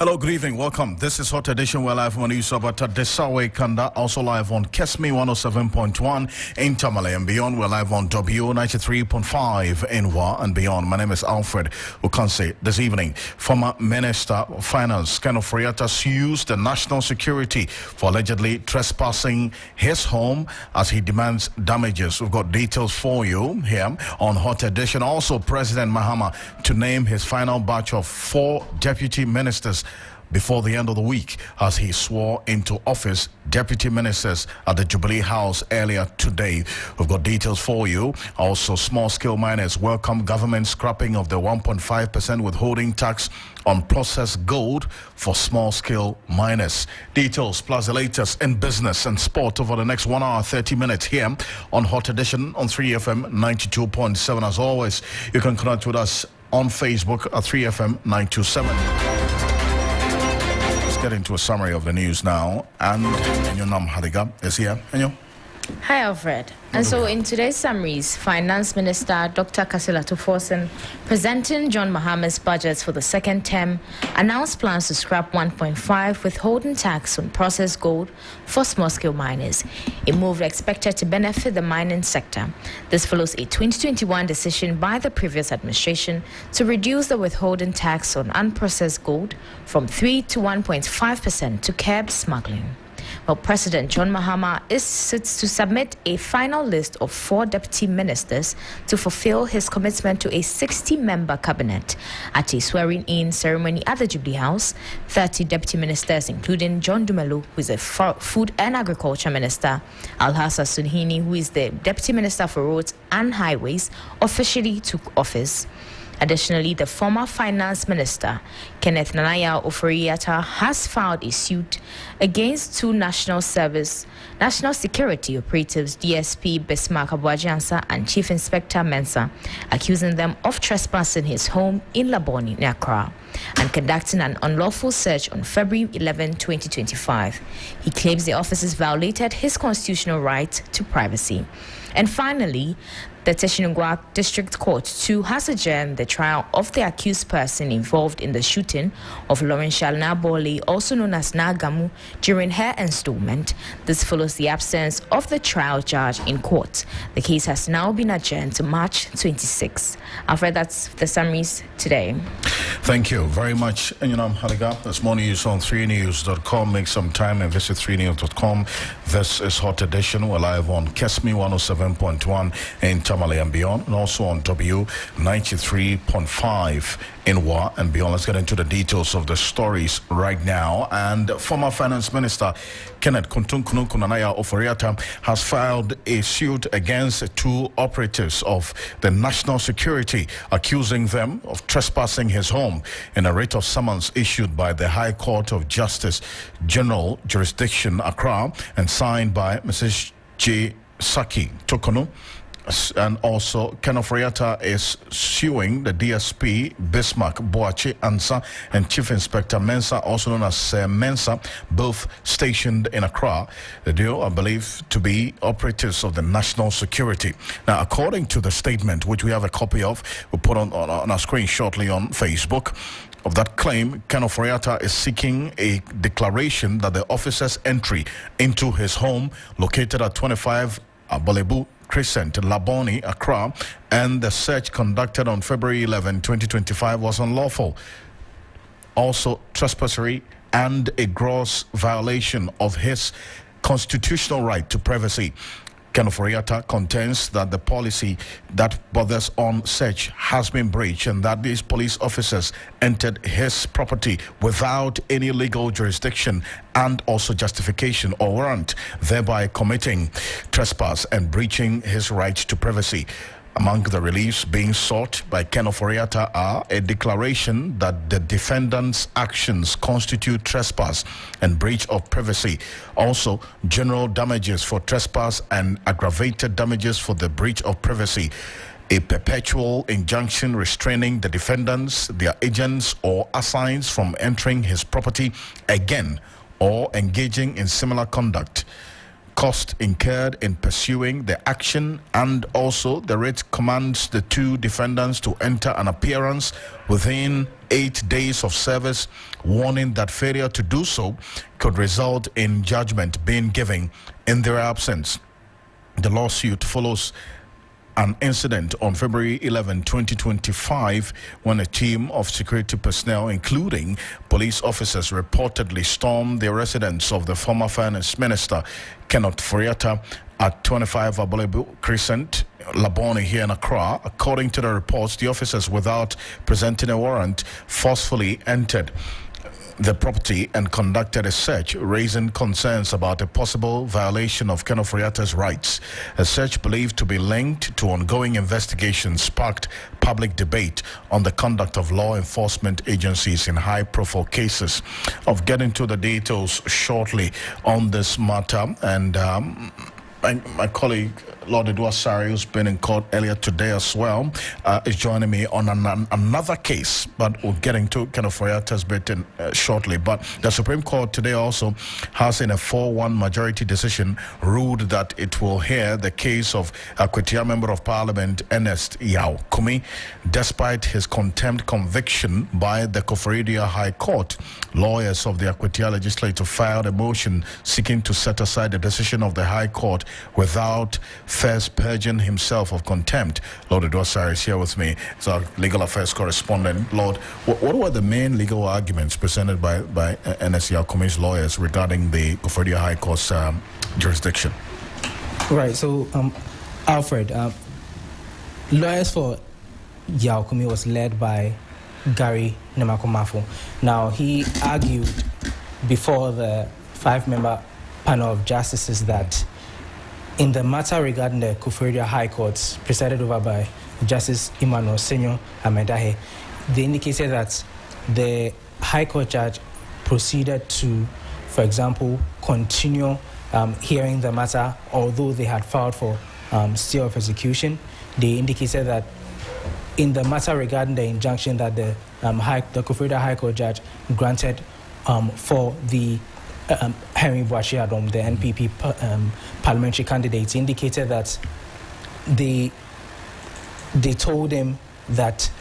Hello, good evening. Welcome. This is Hot Edition. We're live on News about Desawe Kanda, also live on Kesmi 107.1 in Tamale and beyond. We're live on W 93.5 in Wa and beyond. My name is Alfred Ocansey. This evening, former Minister of Finance Ken Ofori-Atta sues the national security for allegedly trespassing his home as he demands damages. We've got details for you here on Hot Edition. Also, President Mahama to name his final batch of 4 deputy ministers before the end of the week as he swore into office deputy ministers at the Jubilee House earlier today. We've got details for you. Also, small-scale miners welcome government scrapping of the 1.5% withholding tax on processed gold for small-scale miners. Details plus the latest in business and sport over the next 1 hour 30 minutes here on Hot Edition on 3FM 92.7. As always, you can connect with us on Facebook at 3FM 927. Get into a summary of the news now, and Enyonam Hadiga is here. Enyo. Hi, Alfred. And so in today's summaries, Finance Minister Dr. Kasilatu Forsen, presenting John Mahama's budgets for the second term, announced plans to scrap 1.5 withholding tax on processed gold for small-scale miners, a move expected to benefit the mining sector. This follows a 2021 decision by the previous administration to reduce the withholding tax on unprocessed gold from 3 to 1.5% to curb smuggling. Well, President John Mahama is set to submit a final list of 4 deputy ministers to fulfill his commitment to a 60-member cabinet. At a swearing-in ceremony at the Jubilee House, 30 deputy ministers, including John Dumelo, who is the Food and Agriculture Minister, Alhassa Sunhini, who is the Deputy Minister for Roads and Highways, officially took office. Additionally, the former Finance Minister, Kenneth Nanaya Ofori-Atta, has filed a suit against 2 national security operatives, DSP Bismarck Abuajiansa and Chief Inspector Mensah, accusing them of trespassing his home in Laboni, Accra, and conducting an unlawful search on February 11, 2025. He claims the officers violated his constitutional right to privacy. And finally, the Teshinungwa District Court, too, has adjourned the trial of the accused person involved in the shooting of Lauren Shalna Bole, also known as Nagamu, during her installment. This follows the absence of the trial judge in court. The case has now been adjourned to March 26. Alfred, that's the summaries today. Thank you very much, Enyonam Hadiga. There's more news on 3news.com. Make some time and visit 3news.com. This is Hot Edition. We're live on Kesmi 107.1 in Tamale and beyond, and also on W 93.5 in Wa and beyond. Let's get into the details of the stories right now. And former Finance Minister Kenneth Kuntunkununkunanaya Ofori-Atta has filed a suit against 2 operatives of the national security, accusing them of trespassing his home in a writ of summons issued by the High Court of Justice General Jurisdiction Accra and signed by Mrs. J. Saki Tokono. And also, Ken Ofori-Atta is suing the DSP Bismarck Boachi Ansa and Chief Inspector Mensah, also known as Mensah, both stationed in Accra. The duo are believed to be operatives of the national security. Now, according to the statement, which we have a copy of, we'll put on our screen shortly on Facebook, of that claim, Ken Ofori-Atta is seeking a declaration that the officer's entry into his home, located at 25 Abolebu Crescent, Laboni, Accra, and the search conducted on February 11, 2025 was unlawful. Also, trespassery and a gross violation of his constitutional right to privacy. Ken Ofori-Atta contends that the policy that borders on search has been breached and that these police officers entered his property without any legal jurisdiction and also justification or warrant, thereby committing trespass and breaching his right to privacy. Among the reliefs being sought by Ken Ofori-Atta are a declaration that the defendant's actions constitute trespass and breach of privacy. Also, general damages for trespass and aggravated damages for the breach of privacy. A perpetual injunction restraining the defendants, their agents or assigns from entering his property again or engaging in similar conduct. cost incurred in pursuing the action, and also the writ commands the two defendants to enter an appearance within 8 days of service, warning that failure to do so could result in judgment being given in their absence. The lawsuit follows an incident on February 11, 2025, when a team of security personnel, including police officers, reportedly stormed the residence of the former finance minister, Kenneth Foriata, at 25 Abolebu Crescent, Labone here in Accra. According to the reports, the officers, without presenting a warrant, forcefully entered the property and conducted a search, raising concerns about a possible violation of Kenneth Foriata's rights. A search believed to be linked to ongoing investigations sparked public debate on the conduct of law enforcement agencies in high-profile cases. Of getting to the details shortly on this matter, and my colleague Lord Edward Sari, who's been in court earlier today as well, is joining me on another case, but we'll get into Kenneth Foriata's bit shortly. But the Supreme Court today also has, in a 4-1 majority decision, ruled that it will hear the case of Akwatia Member of Parliament Ernest Yao Kumi, despite his contempt conviction by the Koforidua High Court. Lawyers of the Akwatia legislature filed a motion seeking to set aside the decision of the High Court without first purging himself of contempt. Lord Edward is here with me. He's our legal affairs correspondent. Lord, what were the main legal arguments presented by Ernest Yao Kumi's lawyers regarding the Koforidua High Court's jurisdiction? Right, so Alfred, lawyers for Yao Kumi was led by Gary Nemakomafo. Now, he argued before the 5-member panel of justices that in the matter regarding the Koforidua High Court, presided over by Justice Emmanuel Senyo Amedahe, they indicated that the High Court judge proceeded to, for example, continue hearing the matter, although they had filed for stay of execution. They indicated that in the matter regarding the injunction that the Koforidua High Court judge granted for the Henry Boakye-Adom, the NPP parliamentary candidate, indicated that they told him that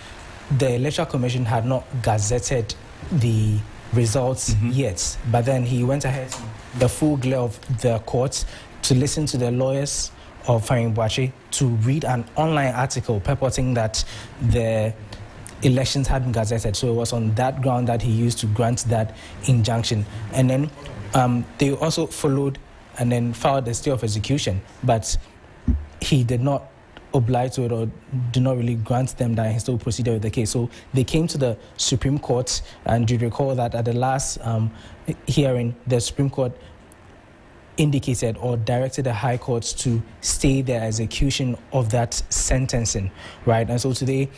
the Electoral Commission had not gazetted the results yet, but then he went ahead in the full glare of the court to listen to the lawyers of Henry Boakye to read an online article purporting that the elections had been gazetted. So it was on that ground that he used to grant that injunction. And then they also followed and then filed a stay of execution, but he did not oblige to it or did not really grant them that he still proceeded with the case. So they came to the Supreme Court, and you recall that at the last hearing, the Supreme Court indicated or directed the High Court to stay the execution of that sentencing, right? And so today,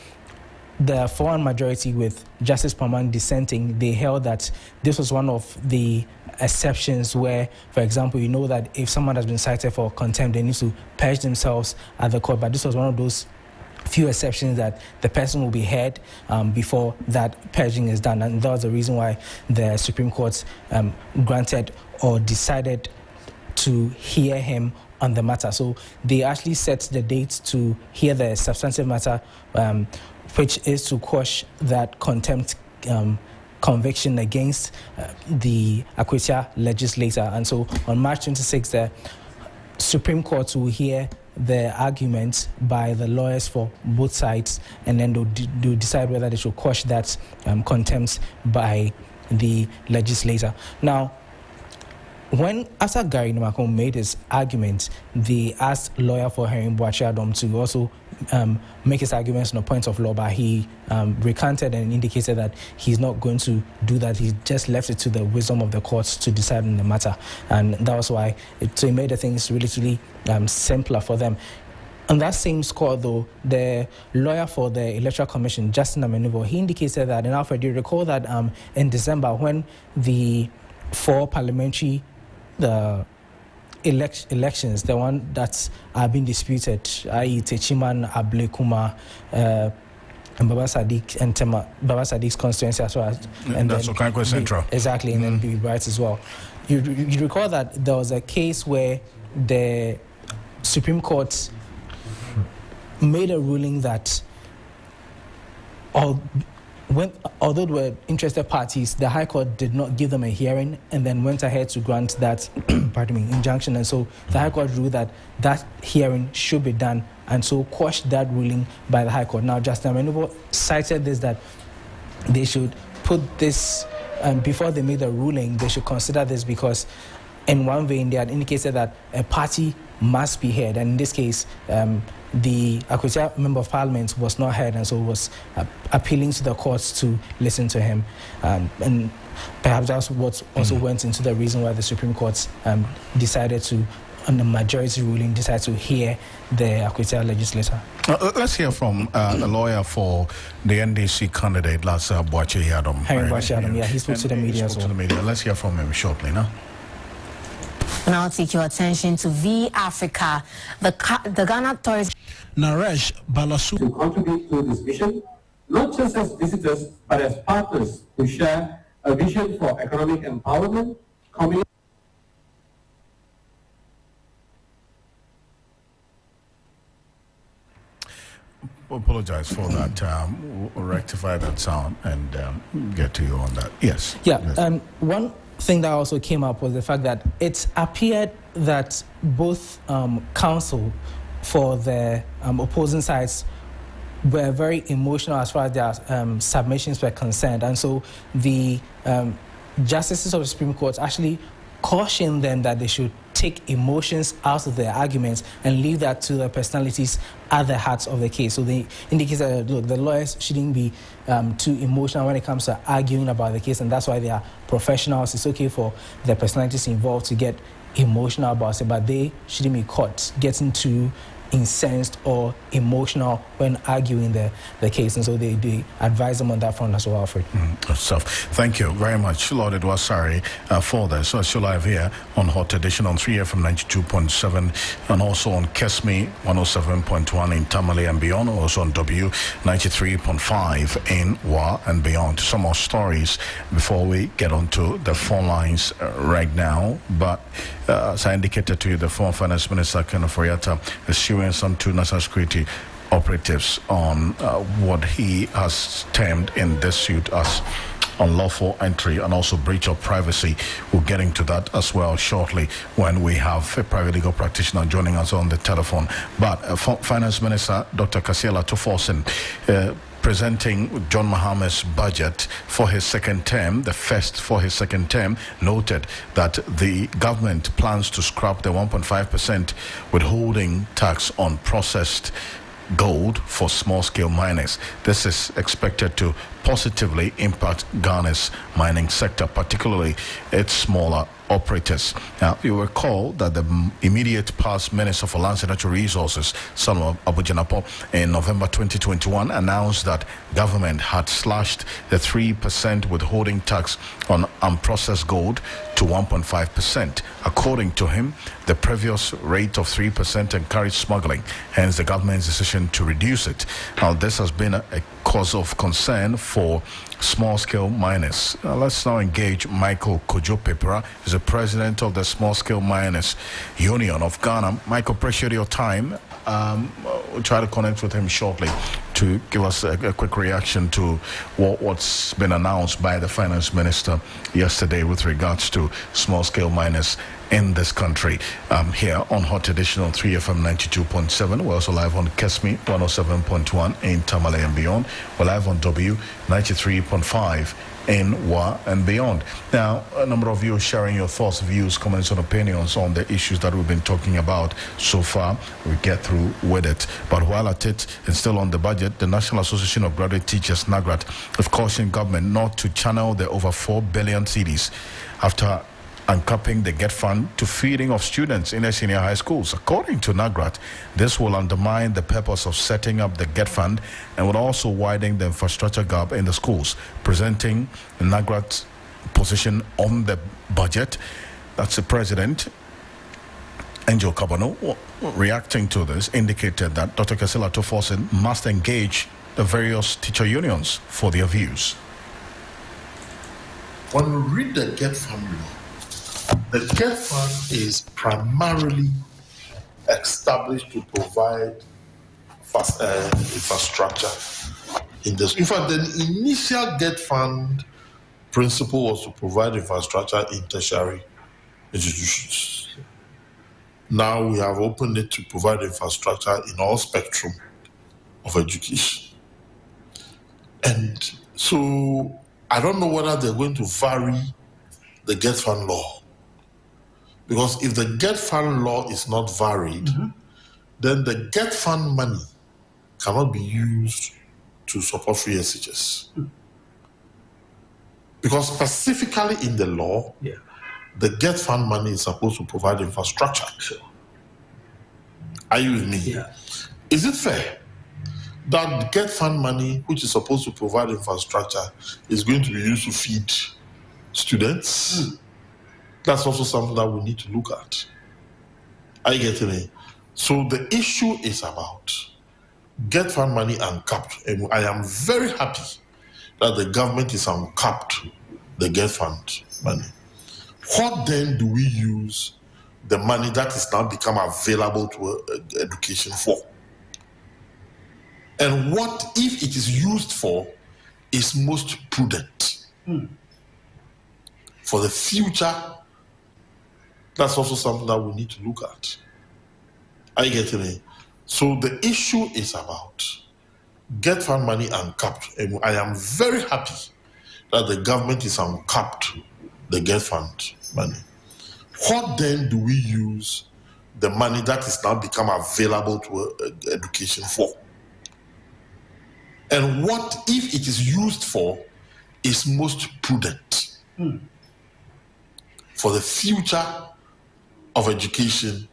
the 4-1 majority with Justice Paman dissenting, they held that this was one of the exceptions where, for example, you know that if someone has been cited for contempt, they need to purge themselves at the court. But this was one of those few exceptions that the person will be heard before that purging is done. And that was the reason why the Supreme Court granted or decided to hear him on the matter. So they actually set the date to hear the substantive matter, which is to quash that contempt conviction against the Akwatia legislator. And so on March 26th, the Supreme Court will hear the arguments by the lawyers for both sides, and then they'll decide whether they should quash that contempt by the legislator. Now, after Gary Nemakom made his argument, they asked lawyer for Henry Boakye-Adom to also make his arguments on a point of law, but he recanted and indicated that he's not going to do that. He just left it to the wisdom of the courts to decide on the matter, and that was why it made the things relatively simpler for them. On that same score, though, the lawyer for the Electoral Commission, Justin Amenuvo, he indicated that, and Alfred, you recall that in December, when the 4 parliamentary elections, the one that's been disputed, i.e. Techiman, Ablekuma, and Baba Sadiq and Baba Sadiq's constituency as well. And that's Okankwe Central. Exactly, and then Bibi Bright as well. You recall that there was a case where the Supreme Court made a ruling that although there were interested parties, the High Court did not give them a hearing and then went ahead to grant that injunction. And so the High Court ruled that that hearing should be done, and so quashed that ruling by the High Court. Now, Justice Amenubo cited this, that they should put this, before they made the ruling, they should consider this, because in one vein they had indicated that a party must be heard, and in this case the Akrofi Member of Parliament was not heard, and so was appealing to the courts to listen to him, and perhaps that's what also went into the reason why the Supreme Court decided to, on the majority ruling, decided to hear the Akrofi legislator. Let's hear from the lawyer for the NDC candidate, Lasa Boache Yadom. Henry Boache Yadom, yeah, he spoke to the media as well. Let's hear from him shortly now. And I'll take your attention to V Africa. The Ghana tourist Naresh Balasu to contribute to this mission, not just as visitors, but as partners who share a vision for economic empowerment, community. Apologize for that. We'll rectify that sound and get to you on that. Yes. Yeah. Yes. One thing that also came up was the fact that it appeared that both counsel for the opposing sides were very emotional as far as their submissions were concerned, and so the justices of the Supreme Court actually cautioned them that they should take emotions out of their arguments and leave that to the personalities at the heart of the case. So they indicate that the lawyers shouldn't be too emotional when it comes to arguing about the case, and that's why they are professionals. It's okay for the personalities involved to get emotional about it, but they shouldn't be caught getting too incensed or emotional when arguing the case, and so they advise them on that front as well, Alfred. Thank you very much, Lord Edwasari, for this. So it's live here on Hot Edition on 3FM 92.7 and also on Kesme 107.1 in Tamale and beyond, also on W 93.5 in Wa and beyond. Some more stories before we get onto the phone lines right now, but as I indicated to you, the former Finance Minister Kenneth Ofori-Atta is suing some two national security operatives on what he has termed in this suit as unlawful entry and also breach of privacy. We'll get into that as well shortly when we have a private legal practitioner joining us on the telephone. But Finance Minister Dr. Kasiela Tuforsen presenting John Mahama's budget for his second term, the first for his second term, noted that the government plans to scrap the 1.5% withholding tax on processed gold for small-scale miners. This is expected to positively impact Ghana's mining sector, particularly its smaller operators. Now, you recall that the immediate past Minister for Lands and Natural Resources, Salma Abujanapo, in November 2021 announced that government had slashed the 3% withholding tax on unprocessed gold to 1.5%. According to him, the previous rate of 3% encouraged smuggling, hence the government's decision to reduce it. Now, this has been a cause of concern for small-scale miners. Let's now engage Michael Kojo Pepera, who's the president of the Small-Scale Miners Union of Ghana. Michael, appreciate your time. We'll try to connect with him shortly to give us a quick reaction to what's been announced by the finance minister yesterday with regards to small-scale miners in this country. Here on Hot Edition on 3FM 92.7. We're also live on Kesme 107.1 in Tamale and beyond. We're live on W 93.5 in Wa and beyond. Now, a number of you are sharing your thoughts, views, comments, and opinions on the issues that we've been talking about so far. We get through with it. But while at it, and still on the budget, the National Association of Graduate Teachers, NAGRAT, have cautioned government not to channel the over 4 billion cedis after uncapping the GET fund to feeding of students in their senior high schools. According to NAGRAT, this will undermine the purpose of setting up the GET fund and will also widen the infrastructure gap in the schools. Presenting NAGRAT's position on the budget, that's the president, Angel Kabano, reacting to this, indicated that Dr. Kasiela Tuforsen must engage the various teacher unions for their views. When we read the GET formula, The GET Fund is primarily established to provide infrastructure in this. In fact, the initial GET Fund principle was to provide infrastructure in tertiary institutions. Now we have opened it to provide infrastructure in all spectrum of education. And so I don't know whether they're going to vary the GET Fund law. Because if the GET Fund law is not varied, then the GET Fund money cannot be used to support free SHS. Because specifically in the law, the GET Fund money is supposed to provide infrastructure. Sure. Are you with me? Yeah. Is it fair that the GET Fund money, which is supposed to provide infrastructure, is going to be used to feed students? That's also something that we need to look at. Are you getting it? So the issue is about GET Fund money uncapped. And I am very happy that the government is uncapped the GET Fund money. What then do we use the money that is now become available to education for? And what, if it is used for, is most prudent for the future? That's also something that we need to look at. Are you getting it? So the issue is about GET Fund money uncapped. And I am very happy that the government is uncapped the GET Fund money. What then do we use the money that is now become available to education for? And what, if it is used for, is most prudent for the future of education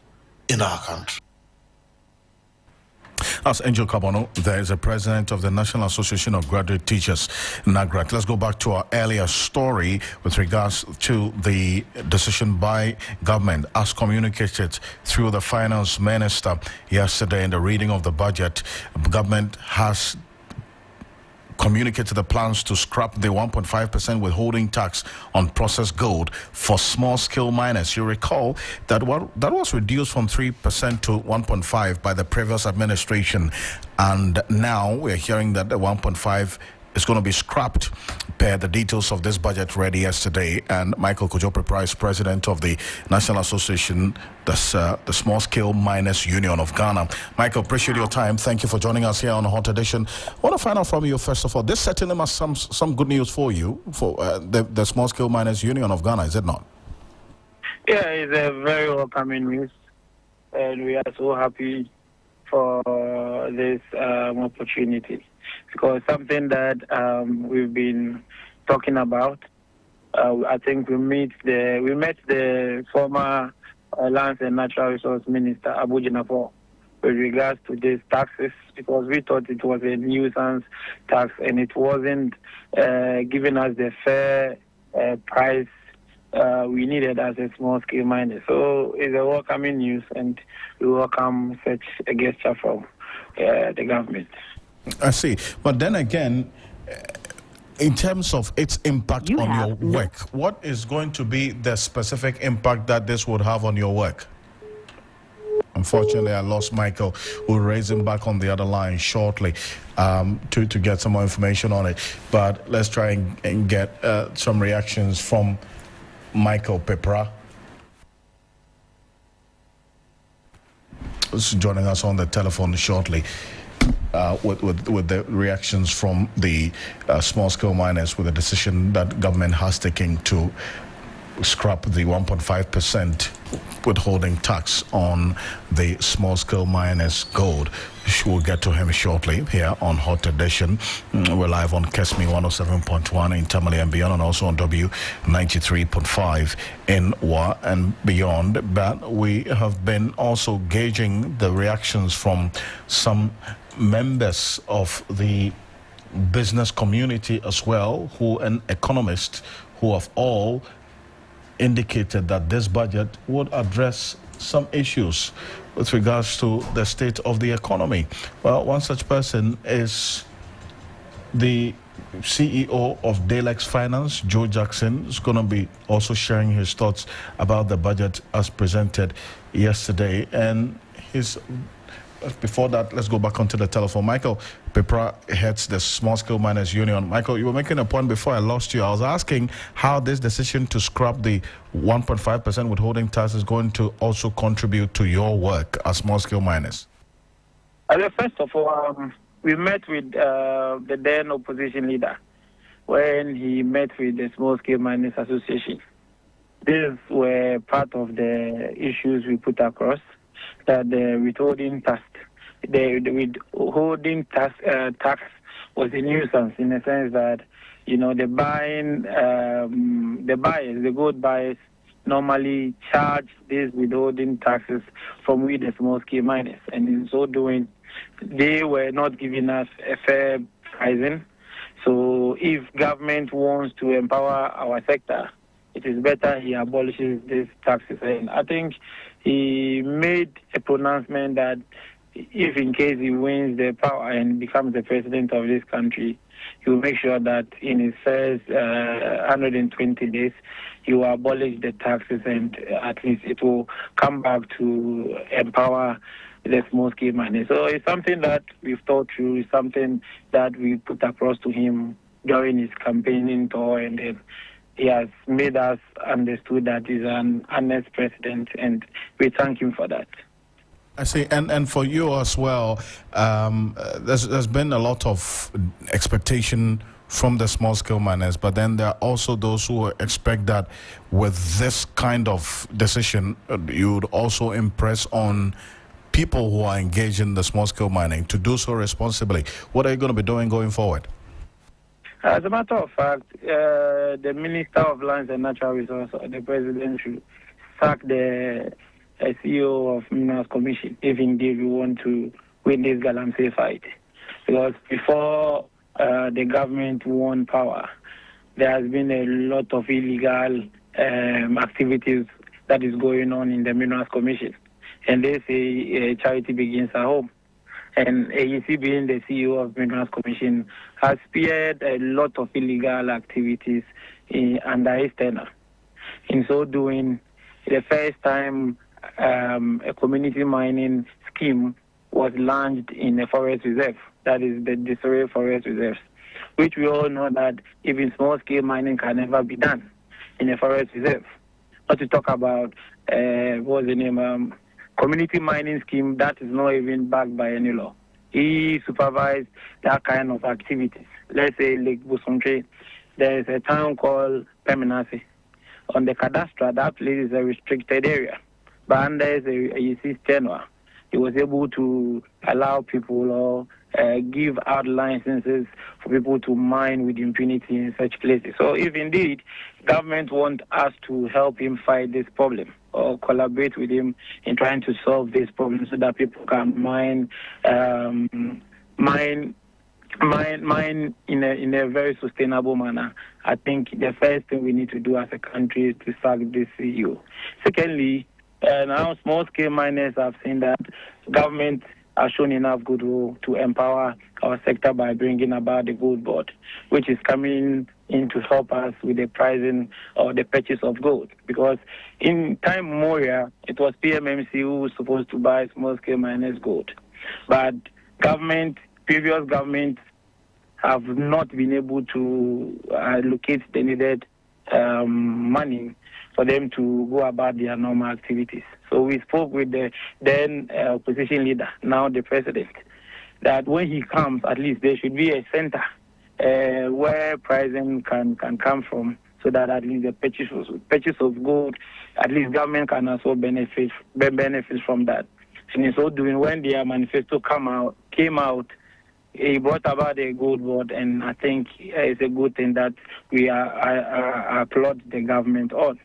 in our country? As Angel Kabono, there is a president of the National Association of Graduate Teachers, NAGRAT. Let's go back to our earlier story with regards to the decision by government as communicated through the finance minister yesterday in the reading of the budget. Government has communicated the plans to scrap the 1.5% withholding tax on processed gold for small-scale miners. You recall that that was reduced from 3% to 1.5% by the previous administration, and now we're hearing that the 1.5% is going to be scrapped per the details of this budget ready yesterday. And Michael Kojo Price, president of the National Association, the Small Scale Miners Union of Ghana. Michael, appreciate your time. Thank you for joining us here on Hot Edition. I want to find out from you, first of all, this certainly must some good news for you, for the Small Scale Miners Union of Ghana, is it not? Yeah, it's a very welcoming news, and we are so happy for this opportunity. Because something that we've been talking about, I think we met the former Lands and Natural Resource Minister Abu Jinapor with regards to these taxes, because we thought it was a nuisance tax and it wasn't giving us the fair price we needed as a small-scale miner. So it's a welcoming news, and we welcome such a gesture from the government. I see. But then again, in terms of its impact on your work, what is going to be the specific impact that this would have on your work? Unfortunately, I lost Michael. We'll raise him back on the other line shortly to get some more information on it. But let's try and get some reactions from Michael Pepra, who's joining us on the telephone shortly. With the reactions from the small-scale miners with the decision that government has taken to scrap the 1.5% withholding tax on the small-scale miners' gold. We'll get to him shortly here on Hot Edition. We're live on KESME 107.1 in Tamale and beyond, and also on W93.5 in Wa and beyond. But we have been also gauging the reactions from some members of the business community as well, and economists who have all indicated that this budget would address some issues with regards to the state of the economy. Well, one such person is the CEO of Dalex Finance, Joe Jackson, is going to be also sharing his thoughts about the budget as presented yesterday. And before that, let's go back onto the telephone. Michael Pepra heads the Small Scale Miners Union. Michael, you were making a point before I lost you. I was asking how this decision to scrap the 1.5% withholding tax is going to also contribute to your work as small scale miners. First of all, we met with the then opposition leader when he met with the Small Scale Miners Association. These were part of the issues we put across, that the withholding tax was a nuisance in the sense that, the gold buyers normally charge these withholding taxes from we, the small scale miners, and in so doing, they were not giving us a fair pricing. So if government wants to empower our sector, it is better he abolishes these taxes. And I think he made a pronouncement that if in case he wins the power and becomes the president of this country, he will make sure that in his first 120 days, he will abolish the taxes, and at least it will come back to empower the small scale miners. So it's something that we've thought through, it's something that we put across to him during his campaigning tour, and he has made us understood that he's an honest president, and we thank him for that. I see, and for you as well, there's been a lot of expectation from the small scale miners, but then there are also those who expect that with this kind of decision, you would also impress on people who are engaged in the small scale mining to do so responsibly. What are you going to be doing going forward? As a matter of fact, the Minister of Lands and Natural Resources, the President, should sack the CEO of Minerals Commission if indeed we want to win this Galamsey fight. Because before the government won power, there has been a lot of illegal activities that is going on in the Minerals Commission. And they say charity begins at home. And AEC, being the CEO of Minerals Commission, has spearheaded a lot of illegal activities under his tenure. In so doing, the first time a community mining scheme was launched in a forest reserve, that is the Disarray Forest Reserves, which we all know that even small-scale mining can never be done in a forest reserve. Not to talk about, what's the name, community mining scheme that is not even backed by any law. He supervised that kind of activities. Let's say Lake Busontre, there is a town called Peminasi. On the cadastre, that place is a restricted area. But under the tenure, he was able to allow people or give out licenses for people to mine with impunity in such places. So if indeed government want us to help him fight this problem or collaborate with him in trying to solve this problem so that people can mine in a very sustainable manner, I think the first thing we need to do as a country is to sack this CEO. Secondly, now small-scale miners have seen that government has shown enough goodwill to empower our sector by bringing about the gold board, which is coming in to help us with the pricing or the purchase of gold. Because in time memorial, it was PMMC who was supposed to buy small-scale miners gold. But previous governments have not been able to allocate the needed money for them to go about their normal activities. So we spoke with the then opposition leader, now the president, that when he comes, at least there should be a center where pricing can come from, so that at least the purchase of gold, at least government can also benefit from that. And in so doing, when their manifesto came out, he brought about a gold board, and I think it's a good thing that we are applaud the government on.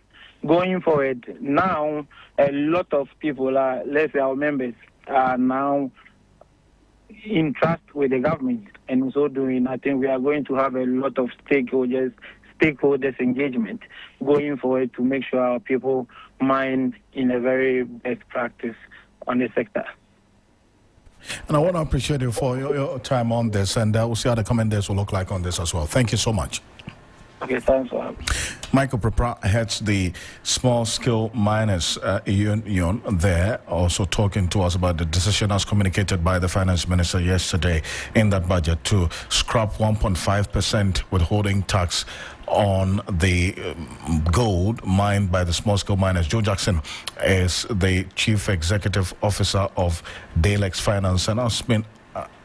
Going forward, now a lot of people let's say our members, are now in trust with the government, and in so doing, I think we are going to have a lot of stakeholders engagement going forward to make sure our people mine in a very best practice on the sector. And I want to appreciate you for your time on this, and we'll see how the coming days will look like on this as well. Thank you so much. Okay, thanks for having me. Michael Prepra heads the small-scale miners union there, also talking to us about the decision as communicated by the finance minister yesterday in that budget to scrap 1.5% withholding tax on the gold mined by the small-scale miners. Joe Jackson is the chief executive officer of Dalex Finance and has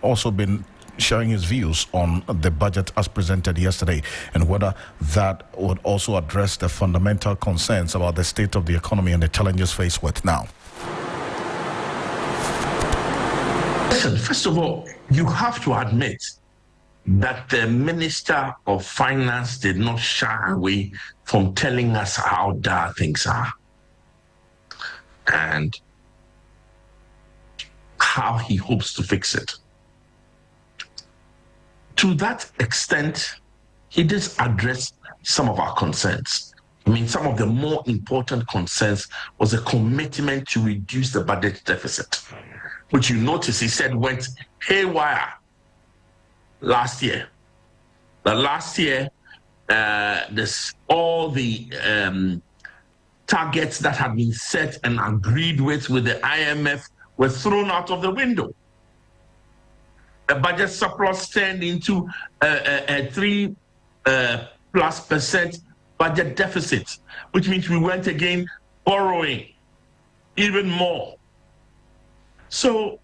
also been sharing his views on the budget as presented yesterday and whether that would also address the fundamental concerns about the state of the economy and the challenges faced with now. Listen, first of all, you have to admit that the Minister of Finance did not shy away from telling us how dire things are and how he hopes to fix it. To that extent, he did address some of our concerns. I mean, some of the more important concerns was a commitment to reduce the budget deficit, which you notice he said went haywire last year. The last year, all the targets that had been set and agreed with the IMF were thrown out of the window. The budget surplus turned into a 3+ percent budget deficit, which means we went again borrowing even more. So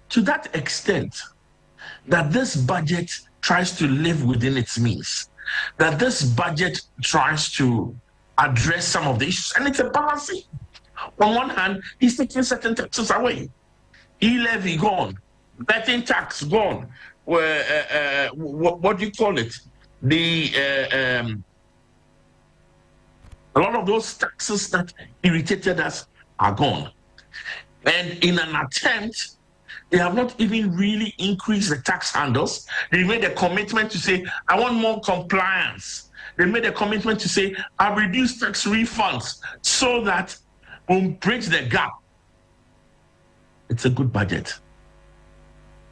to that extent, that this budget tries to live within its means, that this budget tries to address some of the issues, and it's a balancing. On one hand, he's taking certain taxes away. E-levy gone. Betting tax gone. What do you call it? A lot of those taxes that irritated us are gone. And in an attempt, they have not even really increased the tax handles. They made a commitment to say, I want more compliance. They made a commitment to say, I'll reduce tax refunds so that we'll bridge the gap. It's a good budget.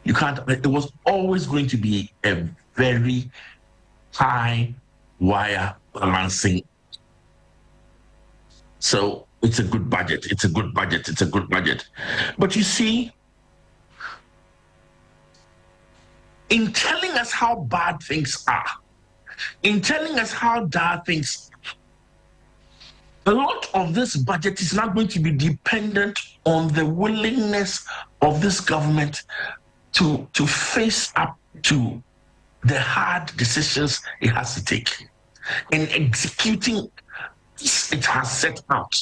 You can't, it was always going to be a very high wire balancing. So it's a good budget. It's a good budget. It's a good budget. But you see, in telling us how bad things are, in telling us how dire things are, a lot of this budget is not going to be dependent on the willingness of this government to face up to the hard decisions it has to take in executing it has set out,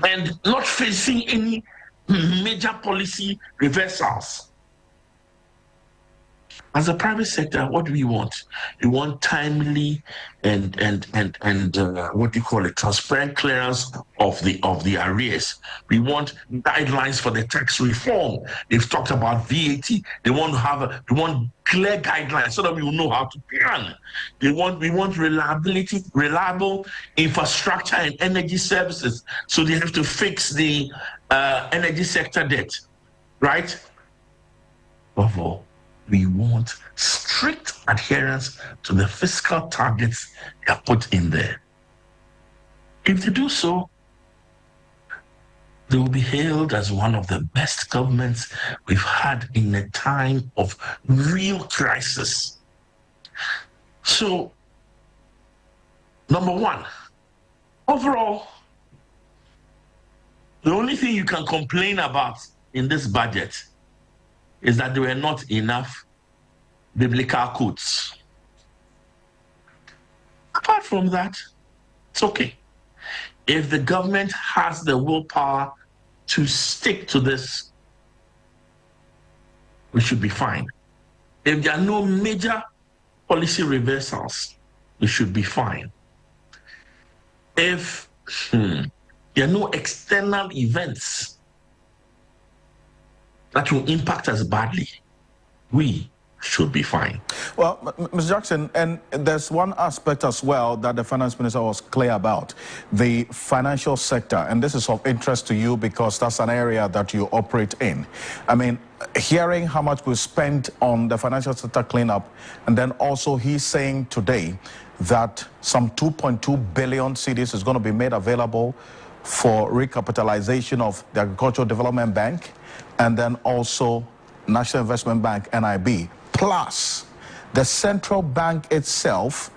and not facing any major policy reversals. As a private sector, what do we want? We want timely and what do you call it? Transparent clearance of the arrears. We want guidelines for the tax reform. They've talked about VAT. They want clear guidelines so that we will know how to plan. We want reliable infrastructure and energy services. So they have to fix the energy sector debt, right? Above all, we want strict adherence to the fiscal targets they are put in there. If they do so, they will be hailed as one of the best governments we've had in a time of real crisis. So, number one, overall, the only thing you can complain about in this budget is that there were not enough biblical quotes. Apart from that, it's okay. If the government has the willpower to stick to this, we should be fine. If there are no major policy reversals, we should be fine. If there are no external events that will impact us badly, we should be fine. Well, Mr. Jackson, and there's one aspect as well that the finance minister was clear about, the financial sector, and this is of interest to you because that's an area that you operate in. I mean, hearing how much we spent on the financial sector cleanup, and then also he's saying today that some 2.2 billion cedis is going to be made available for recapitalization of the Agricultural Development Bank, and then also National Investment Bank, NIB. Plus, the central bank itself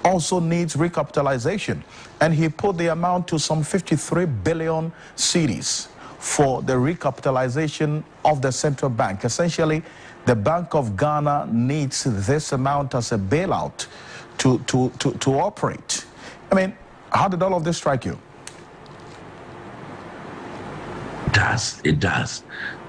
also needs recapitalization. And he put the amount to some 53 billion cedis for the recapitalization of the central bank. Essentially, the Bank of Ghana needs this amount as a bailout to operate. I mean, how did all of this strike you? It does.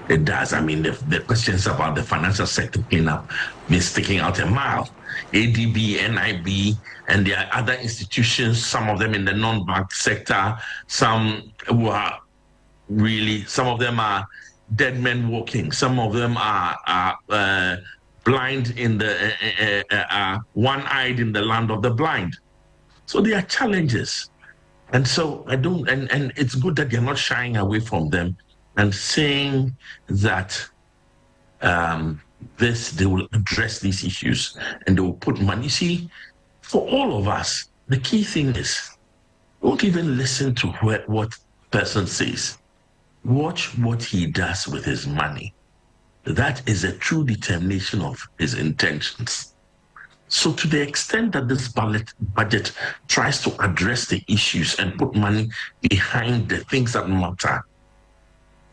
It does. I mean, the questions about the financial sector cleanup been sticking out a mile. ADB, NIB, and there are other institutions, some of them in the non-bank sector, some who are really, some of them are dead men walking, some of them are blind in the, one-eyed in the land of the blind. So there are challenges. And so and it's good that they're not shying away from them and saying that they will address these issues and they will put money. You see, for all of us, the key thing is, don't even listen to what person says. Watch what he does with his money. That is a true determination of his intentions. So to the extent that this budget tries to address the issues and put money behind the things that matter,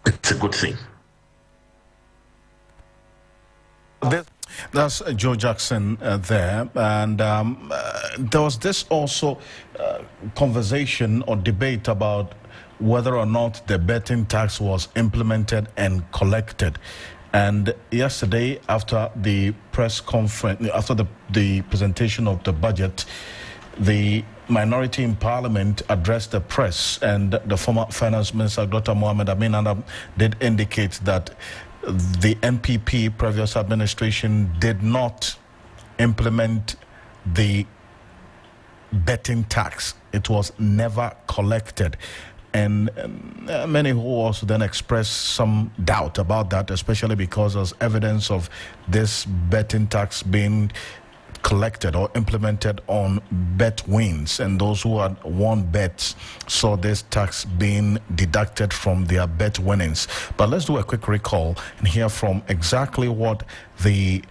it's a good thing. That's Joe Jackson there. And there was this also conversation or debate about whether or not the betting tax was implemented and collected. And yesterday, after the press conference, after the presentation of the budget, the minority in parliament addressed the press, and the former finance minister, Dr. Mohamed Amin Adam, did indicate that the NPP previous administration did not implement the betting tax. It was never collected. And many who also then expressed some doubt about that, especially because there's evidence of this betting tax being collected or implemented on bet wins, and those who had won bets saw this tax being deducted from their bet winnings. But let's do a quick recall and hear from exactly what the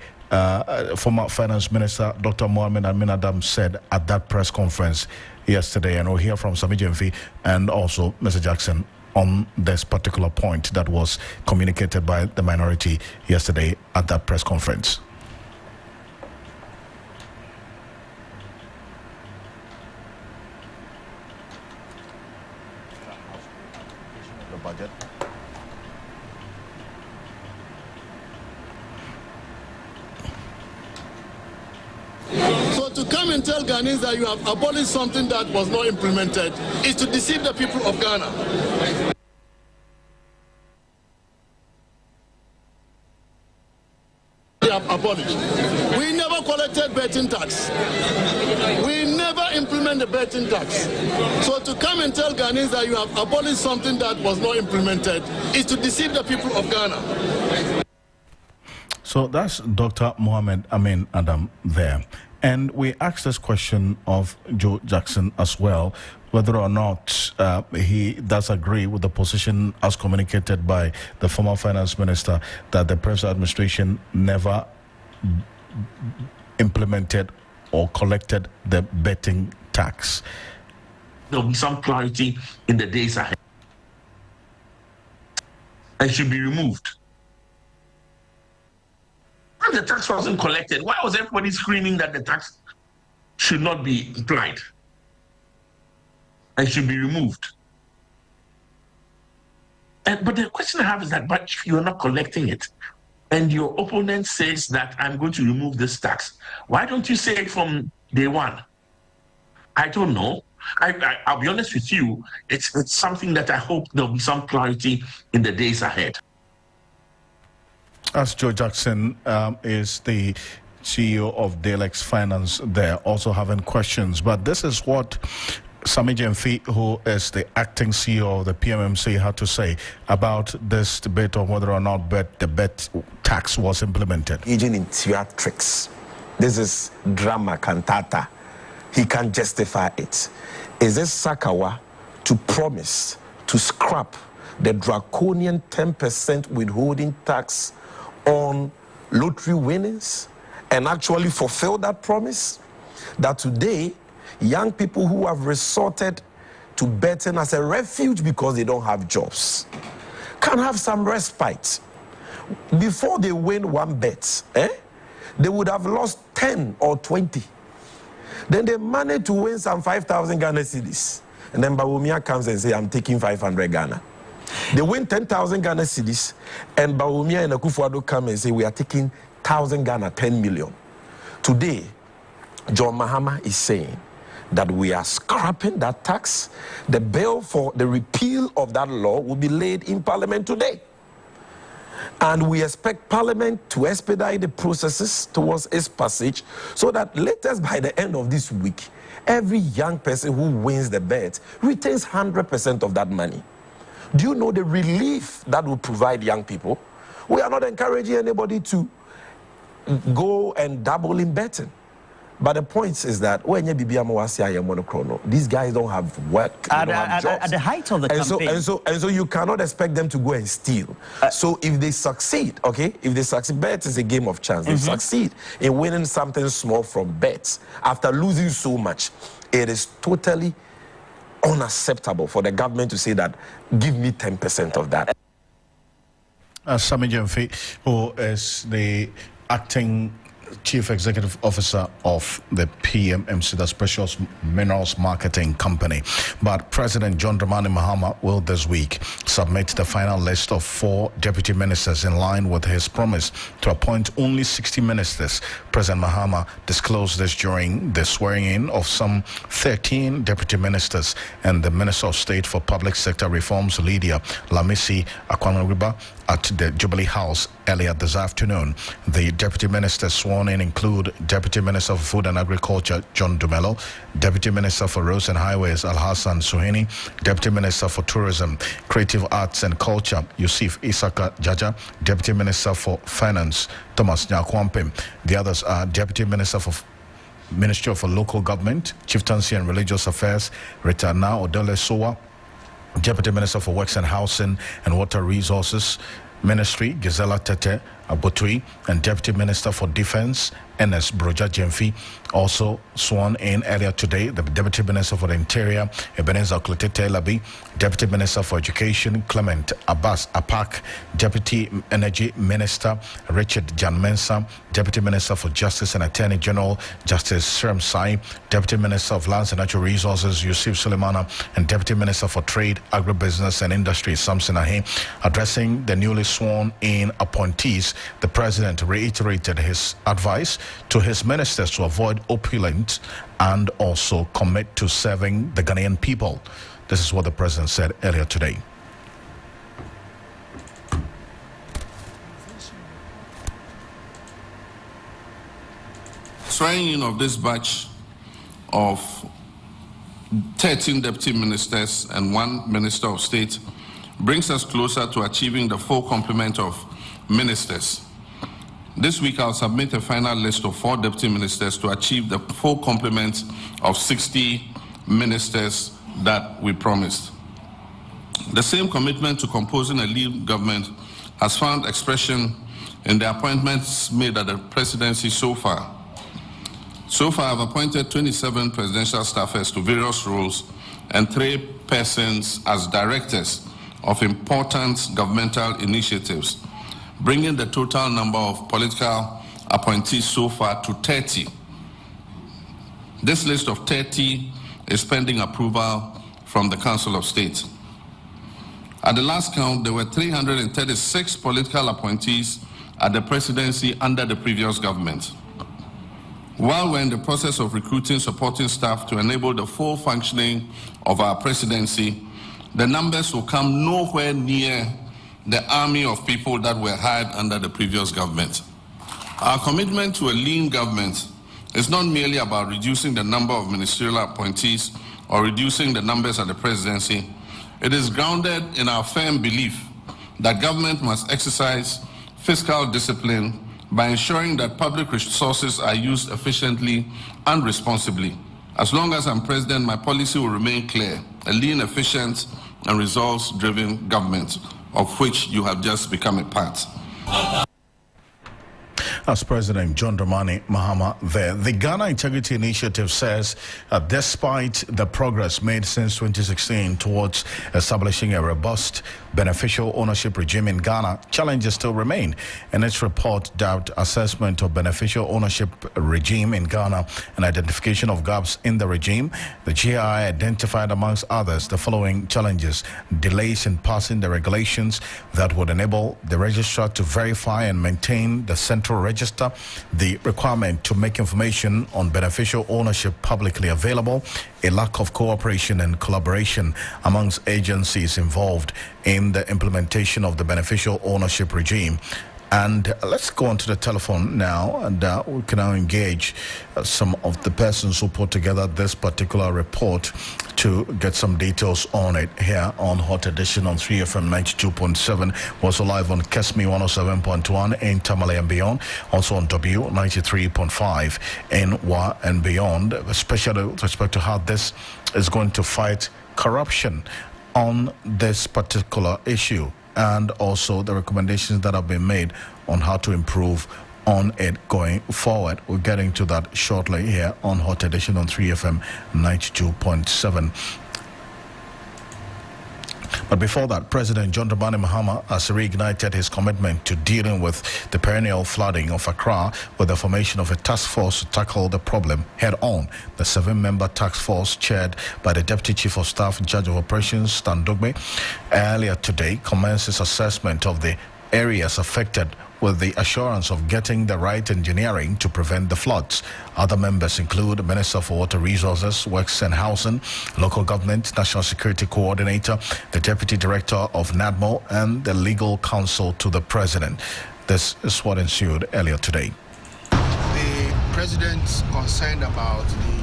former finance minister, Dr. Mohamed Amin Adam, said at that press conference yesterday, and we'll hear from Sami Jemfi and also Mr. Jackson on this particular point that was communicated by the minority yesterday at that press conference. The budget. So to come and tell Ghanaians that you have abolished something that was not implemented is to deceive the people of Ghana. They have abolished. We never collected betting tax. We never implement the betting tax. So to come and tell Ghanaians that you have abolished something that was not implemented is to deceive the people of Ghana. So that's Dr. Mohamed Amin Adam there. And we asked this question of Joe Jackson as well, whether or not he does agree with the position as communicated by the former finance minister that the present administration never implemented or collected the betting tax. There'll be some clarity in the days ahead. It should be removed. If the tax wasn't collected, why was everybody screaming that the tax should not be applied? It should be removed. But the question I have is that, but if you're not collecting it, and your opponent says that I'm going to remove this tax, why don't you say it from day one? I don't know. I'll be honest with you, it's something that I hope there'll be some clarity in the days ahead. As Joe Jackson is the CEO of Dalex Finance, they're also having questions. But this is what Sami Gyamfi, who is the acting CEO of the PMMC, had to say about this debate on whether or not the bet tax was implemented. Aging in theatrics. This is drama cantata. He can't justify it. Is this Sakawa to promise to scrap the draconian 10% withholding tax on lottery winnings and actually fulfill that promise? That today, young people who have resorted to betting as a refuge because they don't have jobs can have some respite. Before they win one bet, they would have lost 10 or 20. Then they manage to win some 5,000 Ghana cedis. And then Bawumia comes and says, I'm taking 500 Ghana. They win 10,000 Ghana cedis, and Bawumia and Akufo-Addo come and say, we are taking 1,000 Ghana, 10 million. Today, John Mahama is saying that we are scrapping that tax. The bill for the repeal of that law will be laid in Parliament today. And we expect Parliament to expedite the processes towards its passage so that latest by the end of this week, every young person who wins the bet retains 100% of that money. Do you know the relief that will provide young people? We are not encouraging anybody to go and dabble in betting. But the point is that when these guys don't have work, they don't have jobs. At the height of the campaign. And so you cannot expect them to go and steal. So if they succeed, if they succeed, bet is a game of chance. They succeed in winning something small from bets after losing so much, it is totally unacceptable for the government to say that, give me 10% of that. Sami Gyamfi, who is the acting Chief Executive Officer of the PMMC, the Precious Minerals Marketing Company. But President John Dramani Mahama will this week submit the final list of 4 deputy ministers in line with his promise to appoint only 60 ministers. President Mahama disclosed this during the swearing-in of some 13 deputy ministers and the Minister of State for Public Sector Reforms, Lydia Lamisi Akwanariba, at the Jubilee House earlier this afternoon. The deputy ministers sworn in include Deputy Minister for Food and Agriculture, John Dumelo, Deputy Minister for Roads and Highways, Alhassan Suheni, Deputy Minister for Tourism, Creative Arts and Culture, Yusuf Isaka Jaja, Deputy Minister for Finance, Thomas Nyakwampim. The others are Deputy Minister for Ministry of Local Government, Chieftaincy and Religious Affairs, Rita Na Odele Sowa, Deputy Minister for Works and Housing and Water Resources Ministry, Gisela Tete Abotui, and Deputy Minister for Defense, Enes Broja Gyamfi, also sworn in earlier today. The Deputy Minister for the Interior, Ebenezer Oklotete Labi, Deputy Minister for Education, Clement Abbas Apak, Deputy Energy Minister, Richard Jan Mensah, Deputy Minister for Justice and Attorney General, Justice Srem Sai, Deputy Minister of Lands and Natural Resources, Yusuf Sulemana, and Deputy Minister for Trade, Agribusiness and Industry, Samson Ahe. Addressing the newly sworn in appointees, the President reiterated his advice to his ministers to avoid opulence and also commit to serving the Ghanaian people. This is what the President said earlier today. Swearing in of this batch of 13 deputy ministers and 1 minister of state brings us closer to achieving the full complement of ministers. This week, I'll submit a final list of 4 deputy ministers to achieve the full complement of 60 ministers that we promised. The same commitment to composing a lead government has found expression in the appointments made at the presidency so far. So far, I've appointed 27 presidential staffers to various roles and 3 persons as directors of important governmental initiatives, bringing the total number of political appointees so far to 30. This list of 30 is pending approval from the Council of State. At the last count, there were 336 political appointees at the presidency under the previous government. While we're in the process of recruiting supporting staff to enable the full functioning of our presidency, the numbers will come nowhere near the army of people that were hired under the previous government. Our commitment to a lean government is not merely about reducing the number of ministerial appointees or reducing the numbers at the presidency. It is grounded in our firm belief that government must exercise fiscal discipline by ensuring that public resources are used efficiently and responsibly. As long as I'm president, my policy will remain clear: a lean, efficient, and results-driven government, of which you have just become a part. As President John Dramani Mahama there, the Ghana Integrity Initiative says despite the progress made since 2016 towards establishing a robust beneficial ownership regime in Ghana, challenges still remain. In its report, Doubt Assessment of Beneficial Ownership Regime in Ghana and Identification of Gaps in the Regime, the GI identified amongst others the following challenges: delays in passing the regulations that would enable the registrar to verify and maintain the central register, the requirement to make information on beneficial ownership publicly available, a lack of cooperation and collaboration amongst agencies involved in the implementation of the beneficial ownership regime. And let's go onto the telephone now, and we can now engage some of the persons who put together this particular report to get some details on it here on Hot Edition on 3FM 92.7, also live on Kesmi 107.1 in Tamale and beyond, also on W 93.5 in Wa and beyond, especially with respect to how this is going to fight corruption on this particular issue, and also the recommendations that have been made on how to improve on it going forward. We're getting to that shortly here on Hot Edition on 3FM 92.7. But before that, President John Dramani Mahama has reignited his commitment to dealing with the perennial flooding of Accra with the formation of a task force to tackle the problem head on. The 7-member task force, chaired by the Deputy Chief of Staff in charge of Operations, Stan Dugbe, earlier today commenced its assessment of the areas affected with the assurance of getting the right engineering to prevent the floods. Other members include Minister for Water Resources, Works and Housing, Local Government, National Security Coordinator, the Deputy Director of NADMO, and the Legal Counsel to the President. This is what ensued earlier today. The President's concerned about the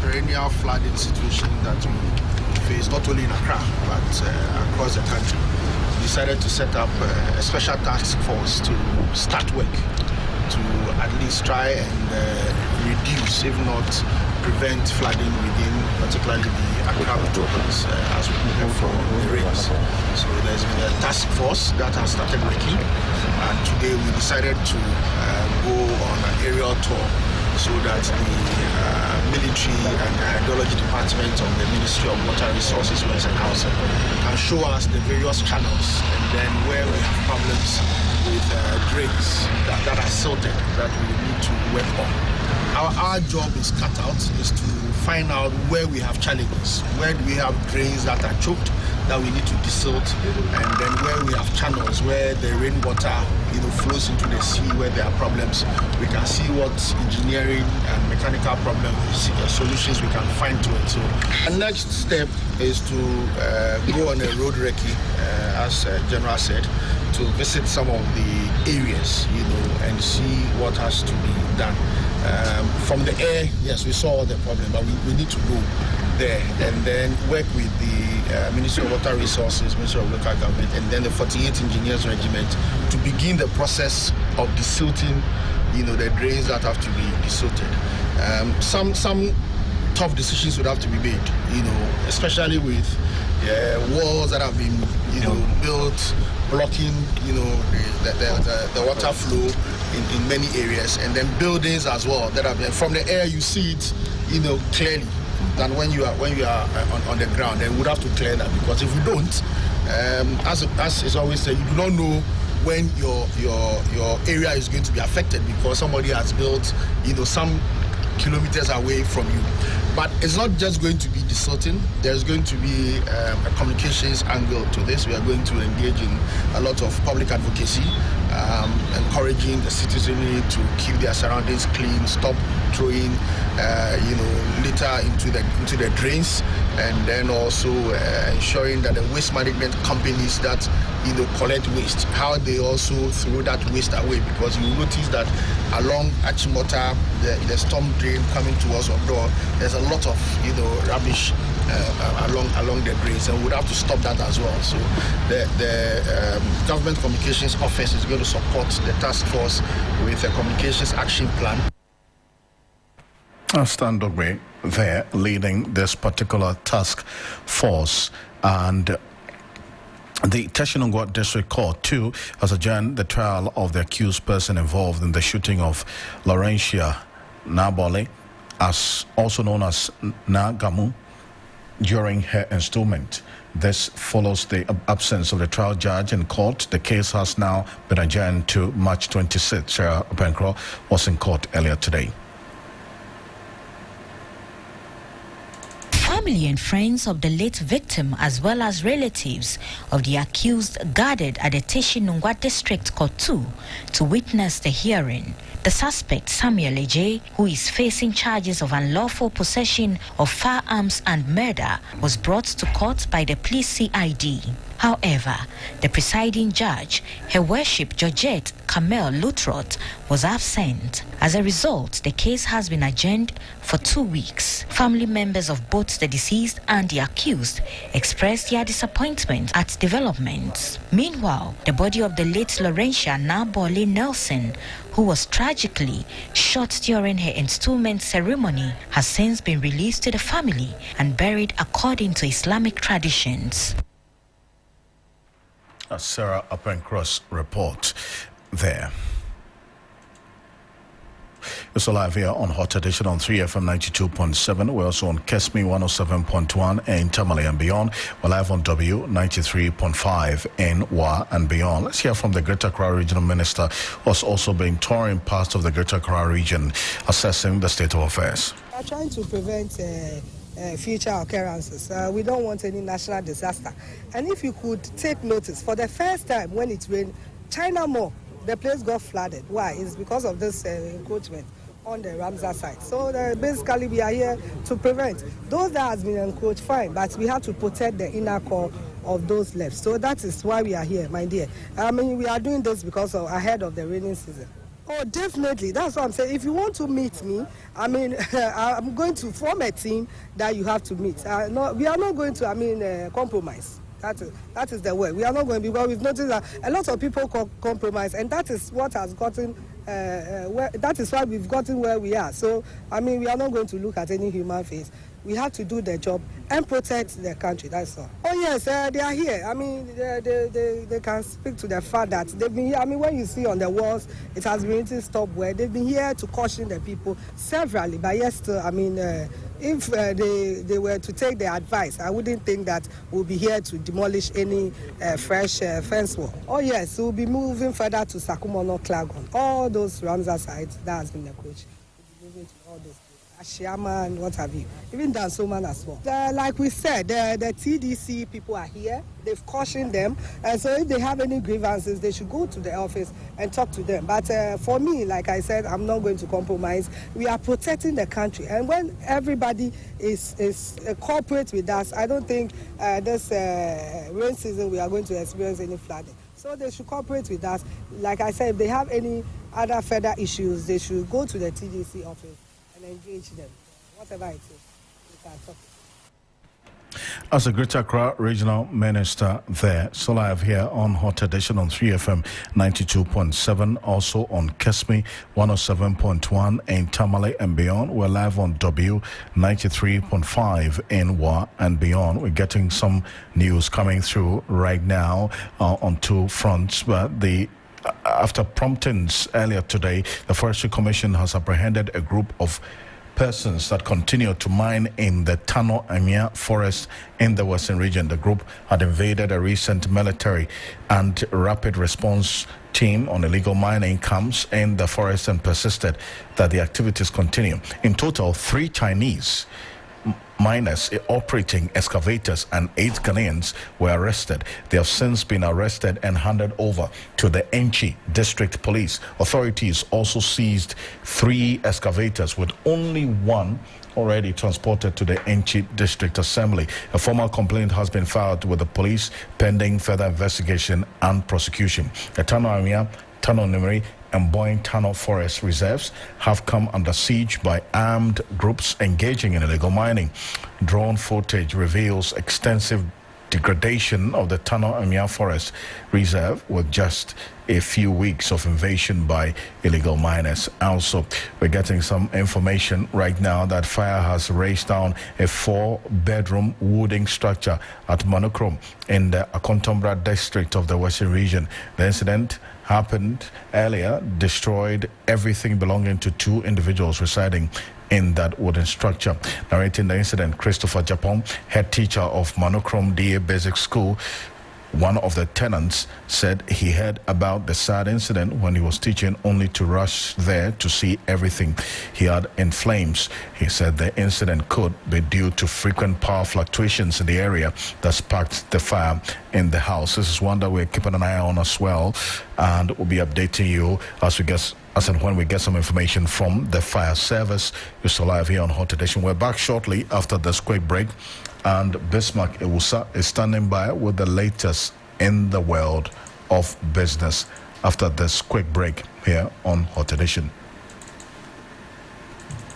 perennial flooding situation that we face, not only in Accra, but across the country, decided to set up a special task force to start work to at least try and reduce, if not prevent, flooding within particularly the Accra metropolis as we prepare for the rains. So there's been a task force that has started working, and today we decided to go on an aerial tour so that the military and hydrology department of the Ministry of Water Resources, Works and Housing can show us the various channels, and then where we have problems with drains that are silted that we need to work on. Our job is cut out, is to find out where we have challenges, where do we have drains that are choked that we need to desilt, and then where we have channels where the rainwater flows into the sea where there are problems. We can see what engineering and mechanical solutions we can find to it. So the next step is to go on a road recce, as General said, to visit some of the areas, and see what has to be done. From the air, yes, we saw the problem, but we need to go there and then work with the Ministry of Water Resources, Ministry of Local Government, and then the 48th Engineers Regiment to begin the process of desilting, the drains that have to be desilted. Some tough decisions would have to be made, especially with walls that have been, built, blocking, the water flow in many areas, and then buildings as well that have been, from the air you see it, clearly, than when you are on the ground. And we would have to clear that, because if we don't, as is always said, you do not know when your area is going to be affected, because somebody has built, some kilometers away from you. But it's not just going to be sorting. There's going to be a communications angle to this. We are going to engage in a lot of public advocacy, encouraging the citizenry to keep their surroundings clean, stop throwing, litter into the drains, and then also ensuring that the waste management companies that collect waste, how they also throw that waste away, because you notice that along Achimota, the storm drain coming towards Odo, there's a lot of rubbish along the drains, and we'd have to stop that as well. So the government communications office is going to support the task force with a communications action plan. Stan Dogbe there leading this particular task force, and the Teshinungwa District Court, too, has adjourned the trial of the accused person involved in the shooting of Laurentia Nabole, as also known as Nagamu, during her installment. This follows the absence of the trial judge in court. The case has now been adjourned to March 26. Sarah Openkro was in court earlier today. Family and friends of the late victim, as well as relatives of the accused, gathered at the Teshinungwa District Court 2 to witness the hearing. The suspect, Samuel Eje, who is facing charges of unlawful possession of firearms and murder, was brought to court by the police CID. However, the presiding judge, Her Worship Georgette Kamel Lutrot, was absent. As a result, the case has been adjourned for 2 weeks. Family members of both the deceased and the accused expressed their disappointment at developments. Meanwhile, the body of the late Laurentia Nabole Nelson, who was tragically shot during her installment ceremony, has since been released to the family and buried according to Islamic traditions. Sarah Openkro's report there. It's live here on Hot Edition on 3FM 92.7. We're also on Kesmi 107.1 in Tamale and beyond. We're live on W 93.5 in Wa and beyond. Let's hear from the Greater Accra Regional Minister, who's also been touring parts of the Greater Accra region, assessing the state of affairs. We are trying to prevent future occurrences. We don't want any national disaster. And if you could take notice, for the first time when it rained, China Mall, the place got flooded. Why? It's because of this encroachment on the Ramsar side. So basically we are here to prevent. Those that has been encroached, fine, but we have to protect the inner core of those left. So that is why we are here, my dear. I mean, we are doing this because of ahead of the rainy season. Oh, definitely. That's what I'm saying. If you want to meet me, I mean, I'm going to form a team that you have to meet. No, we are not going to, compromise. That is the way. We are not going to, because we've noticed that a lot of people compromise, and that is what has gotten, that is why we've gotten where we are. So, I mean, we are not going to look at any human face. We have to do the job and protect the country, that's all. Oh yes, they are here. I mean, they can speak to the fact that they've been here. I mean, when you see on the walls, it has been written stop where they've been here to caution the people severally. But yes, still, I mean, if they were to take their advice, I wouldn't think that we'll be here to demolish any fresh fence wall. Oh yes, we'll be moving further to Sakumono, Klagon. All those Ramsar sites, that has been the coach. We'll be moving to all those. Ashiama and what have you, even Dansoman as well. Like we said, the TDC people are here. They've cautioned them, and so if they have any grievances, they should go to the office and talk to them. But for me, like I said, I'm not going to compromise. We are protecting the country, and when everybody is cooperate with us, I don't think this rain season we are going to experience any flooding. So they should cooperate with us. Like I said, if they have any other further issues, they should go to the TDC office and engage them. Whatever it is, we can talk. As a Greater Accra Regional Minister there, so live here on Hot Edition on 3FM 92.7, also on Kesmi 107.1 in Tamale and beyond. We're live on W 93.5 in Wa and beyond. We're getting some news coming through right now on two fronts, but after promptings earlier today, the Forestry Commission has apprehended a group of persons that continue to mine in the Tano Amia forest in the Western region. The group had invaded a recent military and rapid response team on illegal mining camps in the forest and persisted that the activities continue. In total, 3 Chinese miners operating excavators and 8 Ghanaians were arrested. They have since been arrested and handed over to the Enchi District Police. Authorities also seized 3 excavators with only 1 already transported to the Enchi District Assembly. A formal complaint has been filed with the police pending further investigation and prosecution. The Tano Amia, Tano Nimeri, and Boyne Tano Forest Reserves have come under siege by armed groups engaging in illegal mining. Drone footage reveals extensive degradation of the Tano Amia Forest Reserve with just a few weeks of invasion by illegal miners. Also, we're getting some information right now that fire has razed down a 4-bedroom wooden structure at Monochrome in the Akontombra district of the Western region. The incident happened earlier, destroyed everything belonging to 2 individuals residing in that wooden structure. Narrating the incident, Christopher Japon, head teacher of Monochrome DA Basic School, one of the tenants, said he heard about the sad incident when he was teaching, only to rush there to see everything he had in flames. He said the incident could be due to frequent power fluctuations in the area that sparked the fire in the house. This is one that we're keeping an eye on as well, and we'll be updating you as and when we get some information from the fire service. You're still live here on Hot Edition. We're back shortly after this quick break, and Bismarck Ewusa is standing by with the latest in the world of business after this quick break here on Hot Edition.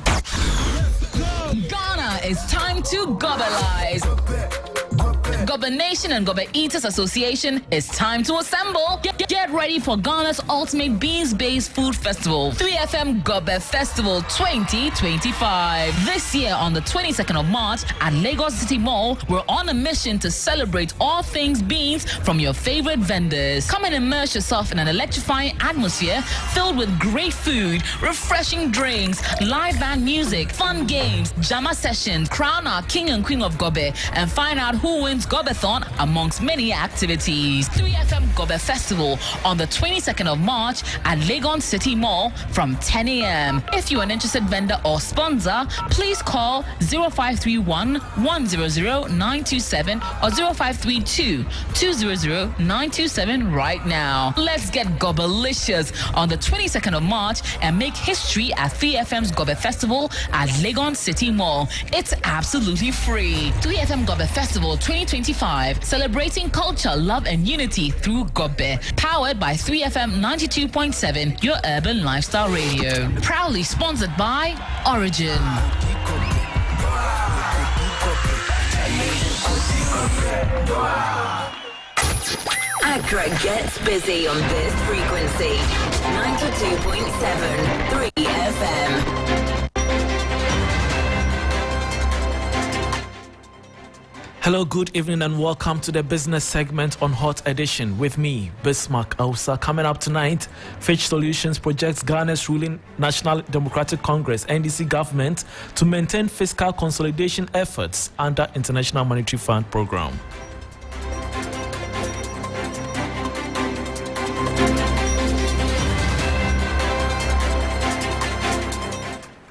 Ghana, it's time to globalize. Gobe Nation and Gobe Eaters Association, it's time to assemble. Get ready for Ghana's ultimate beans-based food festival, 3FM Gobe Festival 2025. This year on the 22nd of March at Lagos City Mall, we're on a mission to celebrate all things beans from your favorite vendors. Come and immerse yourself in an electrifying atmosphere filled with great food, refreshing drinks, live band music, fun games, jama sessions, crown our king and queen of Gobe, and find out who wins Gobeathon amongst many activities. 3FM Gobe Festival on the 22nd of March at Legon City Mall from 10 a.m. If you're an interested vendor or sponsor, please call 0531 100 927 or 0532 200 927 right now. Let's get Gobelicious on the 22nd of March and make history at 3FM's Gobe Festival at Legon City Mall. It's absolutely free. 3FM Gobe Festival 2025, celebrating culture, love, and unity through Gobe. Powered by 3FM 92.7, your urban lifestyle radio. Proudly sponsored by Origin. Accra gets busy on this frequency. 92.7, 3FM. Hello, good evening, and welcome to the business segment on Hot Edition with me, Bismarck Ewusa. Coming up tonight, Fitch Solutions projects Ghana's ruling National Democratic Congress (NDC) government to maintain fiscal consolidation efforts under International Monetary Fund program.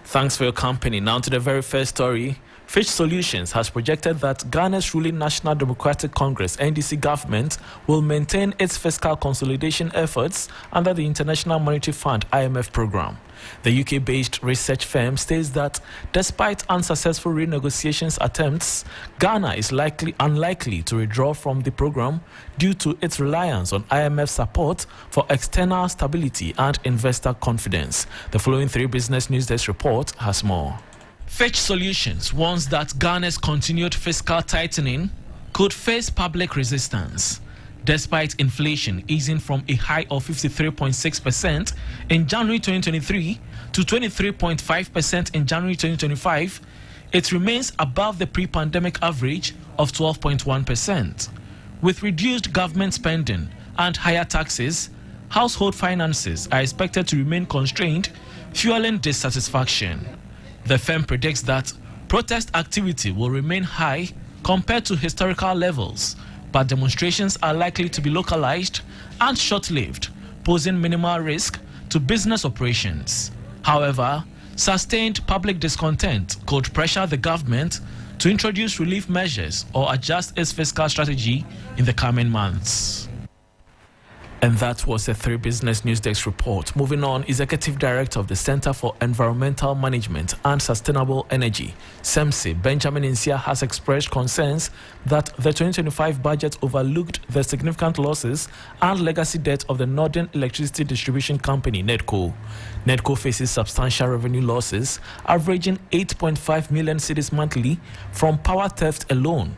Thanks for your company. Now to the very first story. Fitch Solutions has projected that Ghana's ruling National Democratic Congress (NDC) government will maintain its fiscal consolidation efforts under the International Monetary Fund (IMF) program. The UK-based research firm states that despite unsuccessful renegotiations attempts, Ghana is unlikely to withdraw from the program due to its reliance on IMF support for external stability and investor confidence. The following 3 Business News Desk report has more. Fitch Solutions warns that Ghana's continued fiscal tightening could face public resistance. Despite inflation easing from a high of 53.6% in January 2023 to 23.5% in January 2025, it remains above the pre-pandemic average of 12.1%. With reduced government spending and higher taxes, household finances are expected to remain constrained, fueling dissatisfaction. The firm predicts that protest activity will remain high compared to historical levels, but demonstrations are likely to be localized and short-lived, posing minimal risk to business operations. However, Sustained public discontent could pressure the government to introduce relief measures or adjust its fiscal strategy in the coming months. And that was a 3 Business News Desk report. Moving on, Executive Director of the Center for Environmental Management and Sustainable Energy, SEMSE, Benjamin Insia, has expressed concerns that the 2025 budget overlooked the significant losses and legacy debt of the Northern Electricity Distribution Company, NEDCO. NEDCO faces substantial revenue losses, averaging 8.5 million cedis monthly from power theft alone.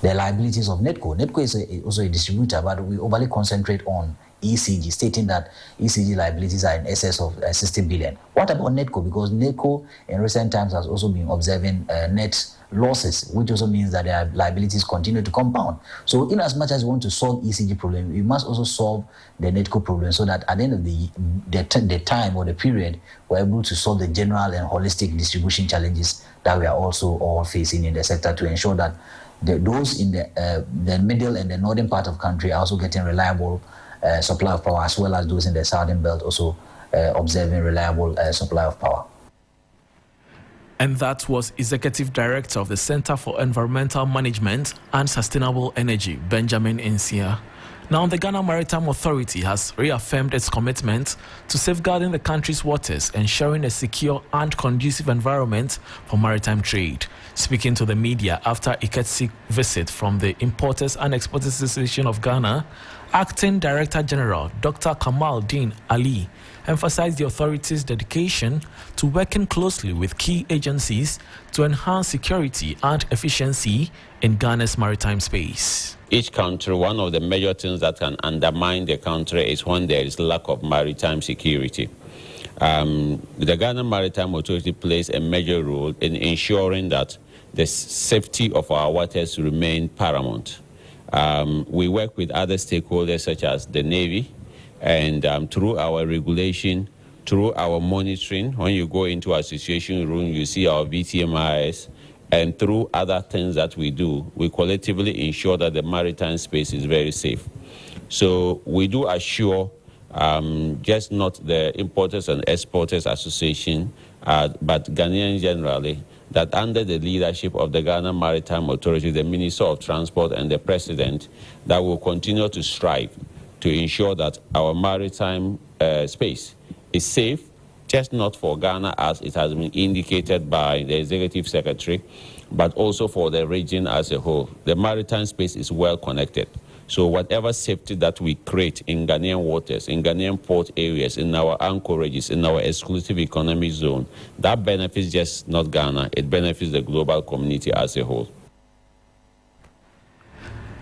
The liabilities of NEDCO. NEDCO is also a distributor, but we overly concentrate on ECG, stating that ECG liabilities are in excess of 60 billion. What about NEDCO? Because NEDCO in recent times has also been observing net losses, which also means that their liabilities continue to compound. So in as much as we want to solve ECG problem, we must also solve the NEDCO problem, so that at the end of the time or the period, we're able to solve the general and holistic distribution challenges that we are also all facing in the sector, to ensure that those in the middle and the northern part of the country are also getting reliable supply of power, as well as those in the southern belt also observing reliable supply of power. And that was Executive Director of the Center for Environmental Management and Sustainable Energy, Benjamin Insia. Now, the Ghana Maritime Authority has reaffirmed its commitment to safeguarding the country's waters, ensuring a secure and conducive environment for maritime trade. Speaking to the media after a courtesy visit from the Importers and Exporters Association of Ghana, Acting Director General Dr. Kamal Din Ali emphasized the authority's dedication to working closely with key agencies to enhance security and efficiency in Ghana's maritime space. Each country, one of the major things that can undermine the country is when there is lack of maritime security. The Ghana Maritime Authority plays a major role in ensuring that the safety of our waters remain paramount. We work with other stakeholders such as the Navy, and through our regulation, through our monitoring, when you go into our situation room, you see our VTMIs, and through other things that we do, we collectively ensure that the maritime space is very safe. So we do assure just not the Importers and Exporters Association, but Ghanaians generally, that under the leadership of the Ghana Maritime Authority, the Minister of Transport and the President, that will continue to strive to ensure that our maritime space is safe, just not for Ghana as it has been indicated by the Executive Secretary, but also for the region as a whole. The maritime space is well connected. So whatever safety that we create in Ghanaian waters, in Ghanaian port areas, in our anchorages, in our exclusive economic zone, that benefits just not Ghana, it benefits the global community as a whole.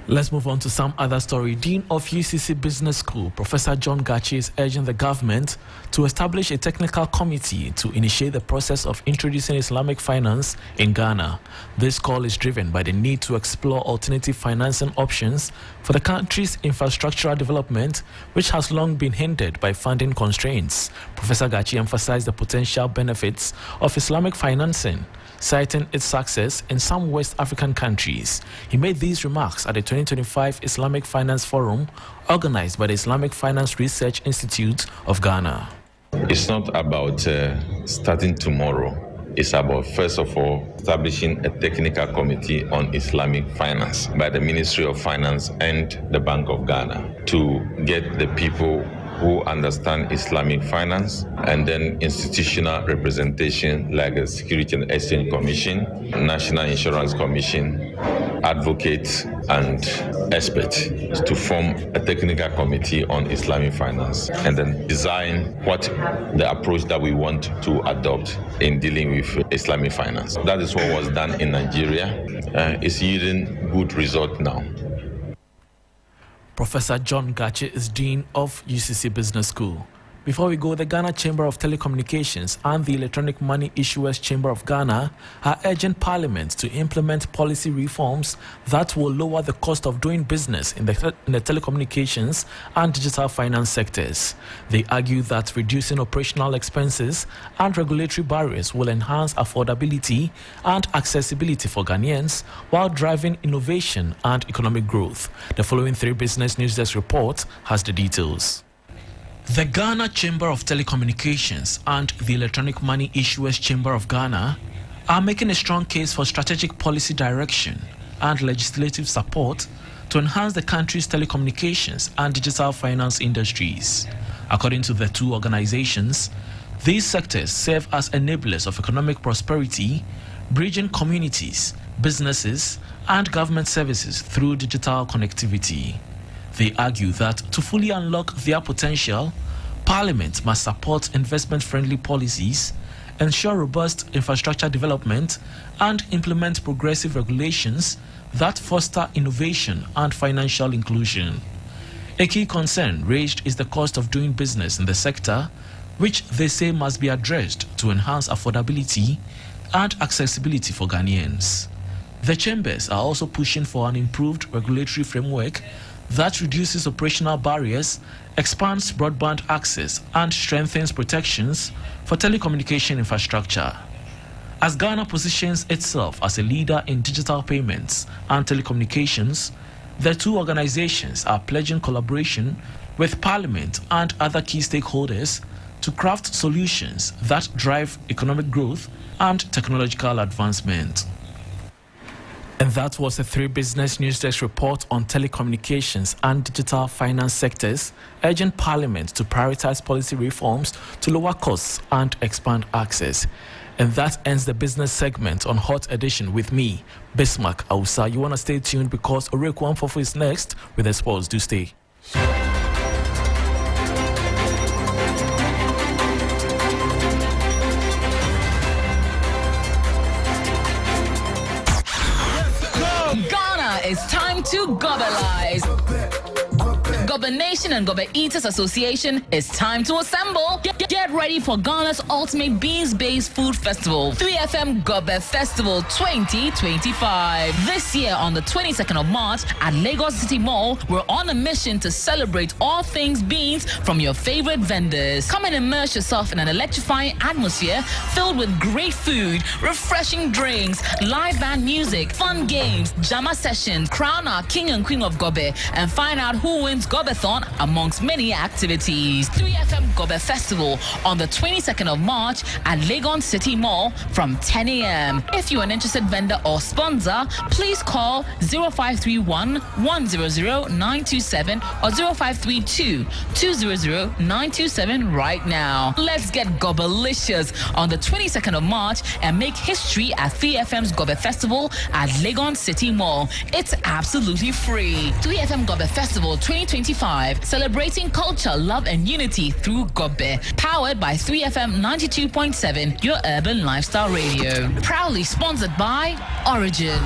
Let's move on to some other story. Dean of UCC Business School, Professor John Gachi, is urging the government to establish a technical committee to initiate the process of introducing Islamic finance in Ghana. This call is driven by the need to explore alternative financing options for the country's infrastructural development, which has long been hindered by funding constraints. Professor Gachi emphasized the potential benefits of Islamic financing, citing its success in some West African countries. He made these remarks at the 2025 Islamic Finance Forum organized by the Islamic Finance Research Institute of Ghana. It's not about starting tomorrow. It's about, first of all, establishing a technical committee on Islamic finance by the Ministry of Finance and the Bank of Ghana to get the people who understand Islamic finance, and then institutional representation like the Security and Exchange Commission, National Insurance Commission, advocates and experts to form a technical committee on Islamic finance, and then design what the approach that we want to adopt in dealing with Islamic finance. That is what was done in Nigeria. It's yielding good result now. Professor John Gachi is Dean of UCC Business School. Before we go, the Ghana Chamber of Telecommunications and the Electronic Money Issuers Chamber of Ghana are urging Parliament to implement policy reforms that will lower the cost of doing business in the telecommunications and digital finance sectors. They argue that reducing operational expenses and regulatory barriers will enhance affordability and accessibility for Ghanaians while driving innovation and economic growth. The following 3 Business News Desk report has the details. The Ghana Chamber of Telecommunications and the Electronic Money Issuers Chamber of Ghana are making a strong case for strategic policy direction and legislative support to enhance the country's telecommunications and digital finance industries. According to the two organizations, these sectors serve as enablers of economic prosperity, bridging communities, businesses, and government services through digital connectivity. They argue that to fully unlock their potential, Parliament must support investment-friendly policies, ensure robust infrastructure development, and implement progressive regulations that foster innovation and financial inclusion. A key concern raised is the cost of doing business in the sector, which they say must be addressed to enhance affordability and accessibility for Ghanaians. The chambers are also pushing for an improved regulatory framework that reduces operational barriers, expands broadband access, and strengthens protections for telecommunication infrastructure. As Ghana positions itself as a leader in digital payments and telecommunications, the two organizations are pledging collaboration with Parliament and other key stakeholders to craft solutions that drive economic growth and technological advancement. And that was the 3 Business News Desk report on telecommunications and digital finance sectors, urging Parliament to prioritize policy reforms to lower costs and expand access. And that ends the business segment on Hot Edition with me, Bismarck Ausa. You want to stay tuned because Oreku Amfofo is next with the sports. Do stay. It's time to globalize. Gobe Nation and Gobe Eaters Association, it's time to assemble. Get ready for Ghana's ultimate beans-based food festival, 3FM Gobe Festival 2025. This year on the 22nd of March at Lagos City Mall, we're on a mission to celebrate all things beans from your favorite vendors. Come and immerse yourself in an electrifying atmosphere filled with great food, refreshing drinks, live band music, fun games, jama sessions, crown our king and queen of Gobe, and find out who wins Gobeathon amongst many activities. 3FM Gobe Festival on the 22nd of March at Legon City Mall from 10 a.m. If you're an interested vendor or sponsor, please call 0531 100 927 or 0532 200 927 right now. Let's get Gobelicious on the 22nd of March and make history at 3FM's Gobe Festival at Legon City Mall. It's absolutely free. 3FM Gobe Festival 2025, celebrating culture, love, and unity through Gobe. Powered by 3FM 92.7, your urban lifestyle radio. Proudly sponsored by Origin.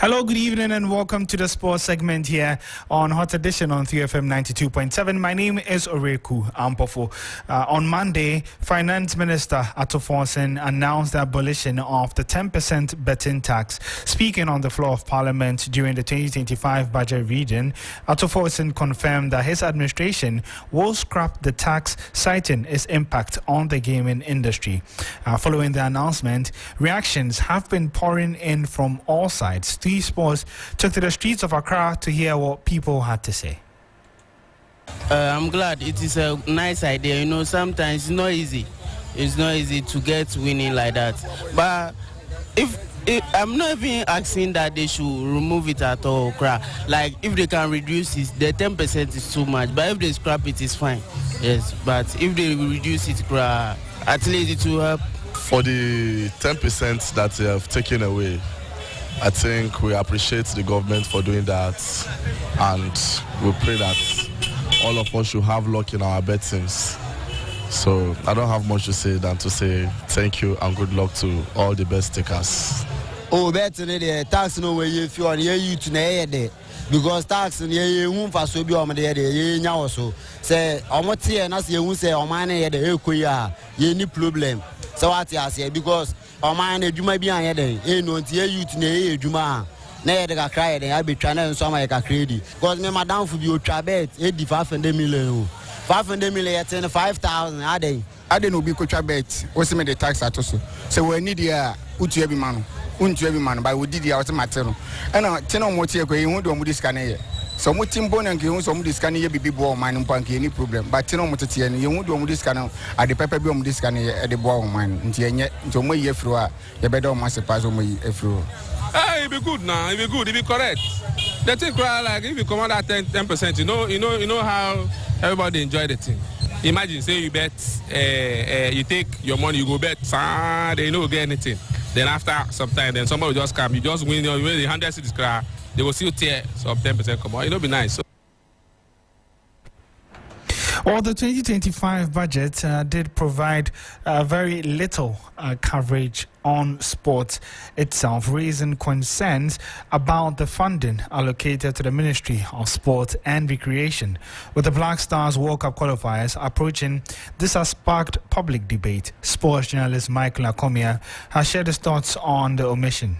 Hello, good evening, and welcome to the sports segment here on Hot Edition on 3FM 92.7. My name is Oreku Amfofo. On Monday, Finance Minister Atofonsen announced the abolition of the 10% betting tax. Speaking on the floor of Parliament during the 2025 budget reading, Atofonsen confirmed that his administration will scrap the tax, citing its impact on the gaming industry. Following the announcement, reactions have been pouring in from all sides. Three Sports took to the streets of Accra to hear what people had to say. I'm glad. It is a nice idea. You know, sometimes it's not easy. It's not easy to get winning like that. But if I'm not even asking that they should remove it at all, like if they can reduce it, the 10% is too much. But if they scrap it, it's fine. Yes, but if they reduce it, at least it will help. For the 10% that they have taken away, I think we appreciate the government for doing that, and we pray that all of us should have luck in our bettings. So I don't have much to say than to say thank you and good luck to all the best takers. Oh, better the tax no way if you are you to the because tax and you won't pass so be on the day now so say almost here and as you won't say on mine the equia any problem. So what I say because on mine you might be on your day no you to the juma. Nay, the cry, I be trying to some like a credit. Because me, madam, for you, Trabet, 85 million. 500 million, 5,000 a day. I didn't know because Trabet was the tax at also. So we need ya, to every man, to every man, but we did the automatic. And I tell them what you're going to do with this can. So much in bone and give some this can be born, mine, punky, any problem. But tell them what it's here, you won't do this can at the pepper bomb this can at the ball mine, until yet, to my year through, you better master pass on my through. It be good now. It be good. It be correct. The thing cry like if you come out at 10%, you know how everybody enjoy the thing. Imagine say you bet, you take your money, you go bet, they don't get anything. Then after some time, then somebody will just come, you just win the 100 cities cry. They will still tear some 10% come out. It'll be nice. So, well, the 2025 budget did provide very little coverage on sport itself, raising concerns about the funding allocated to the Ministry of Sport and Recreation. With the Black Stars World Cup qualifiers approaching, this has sparked public debate. Sports journalist Michael Akomia has shared his thoughts on the omission.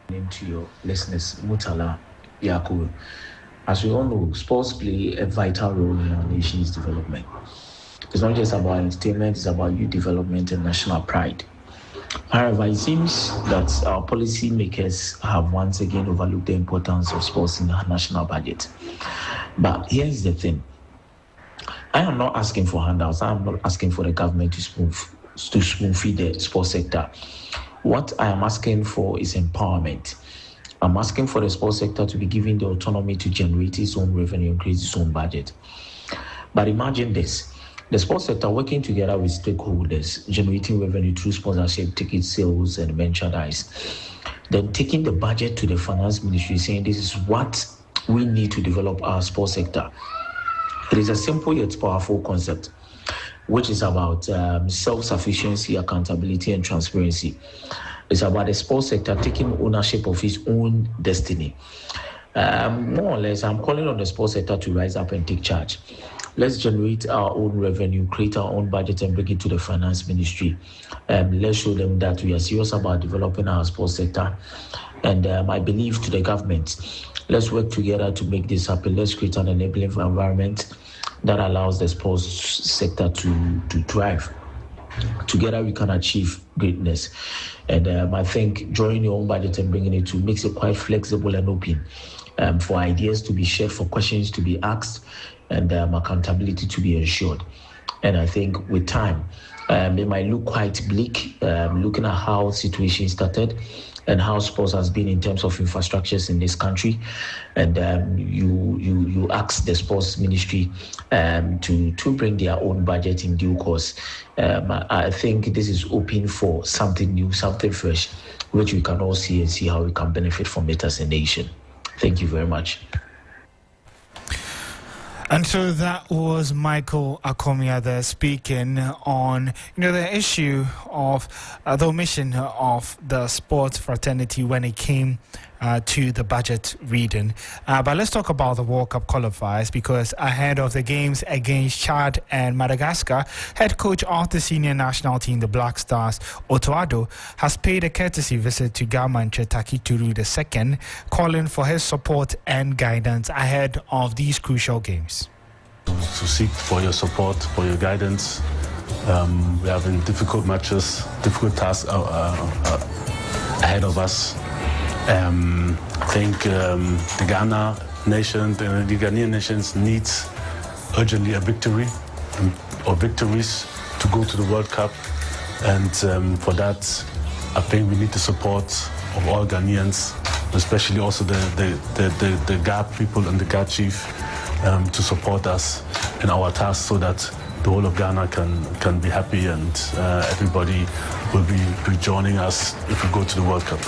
To your listeners, Mutala Yaku. As we all know, sports play a vital role in our nation's development. It's not just about entertainment, it's about youth development and national pride. However, it seems that our policymakers have once again overlooked the importance of sports in the national budget. But here's the thing. I am not asking for handouts. I am not asking for the government to spoon feed the sports sector. What I am asking for is empowerment. I'm asking for the sports sector to be given the autonomy to generate its own revenue and create its own budget. But imagine this, the sports sector working together with stakeholders, generating revenue through sponsorship, ticket sales, and merchandise, then taking the budget to the finance ministry saying this is what we need to develop our sports sector. It is a simple yet powerful concept, which is about self-sufficiency, accountability, and transparency. It's about the sports sector taking ownership of its own destiny. More or less, I'm calling on the sports sector to rise up and take charge. Let's generate our own revenue, create our own budget, and bring it to the finance ministry. Let's show them that we are serious about developing our sports sector. And I believe to the government, let's work together to make this happen. Let's create an enabling environment that allows the sports sector to thrive. Together we can achieve greatness. And I think drawing your own budget and bringing it to makes it quite flexible and open for ideas to be shared, for questions to be asked, and accountability to be ensured. And I think with time, it might look quite bleak, looking at how situation started and how sports has been in terms of infrastructures in this country. And you ask the sports ministry to bring their own budget in due course. I think this is open for something new, something fresh, which we can all see and see how we can benefit from it as a nation. Thank you very much. And so that was Michael Akomia there speaking on, the issue of the omission of the sports fraternity when it came to the budget reading. But let's talk about the World Cup qualifiers, because ahead of the games against Chad and Madagascar, head coach of the senior national team, the Black Stars, Otoado, has paid a courtesy visit to Garmanche Takituru II, calling for his support and guidance ahead of these crucial games. To seek for your support, for your guidance. We're having difficult matches, difficult tasks ahead of us. I think the Ghana nation, the Ghanaian nations needs urgently a victory or victories to go to the World Cup, and for that, I think we need the support of all Ghanaians, especially also the GA people and the GA chief, to support us in our task, so that the whole of Ghana can be happy and everybody will be joining us if we go to the World Cup.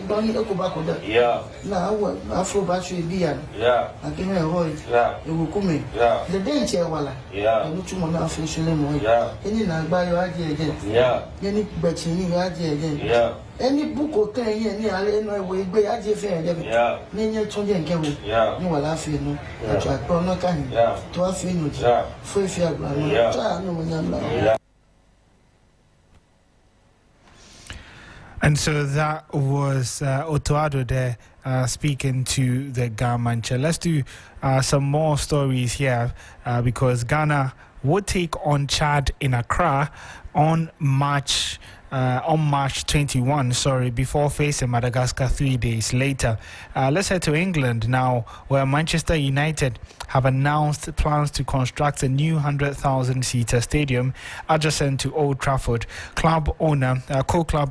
Donny Okubakoda. Yeah. Now, Afro Battery Bian. Yeah. I give me a roy. Yeah. You will come in. Yeah. The danger, Walla. Yeah. You two more officially. Yeah. Any not buy your idea again. Yeah. Any betting idea again. Yeah. Any book or thing, any other way, by idea fair. Yeah. Nanya Tongan Gamu. Yeah. You will laugh, you know. I try Pronocan. Yeah. To a fin. Yeah. Free fair. Yeah. And so that was Otoado there speaking to the Garmancha. Let's do some more stories here because Ghana would take on Chad in Accra on March 21, before facing Madagascar 3 days later. Let's head to England now, where Manchester United have announced plans to construct a new 100,000-seater stadium adjacent to Old Trafford. Co-club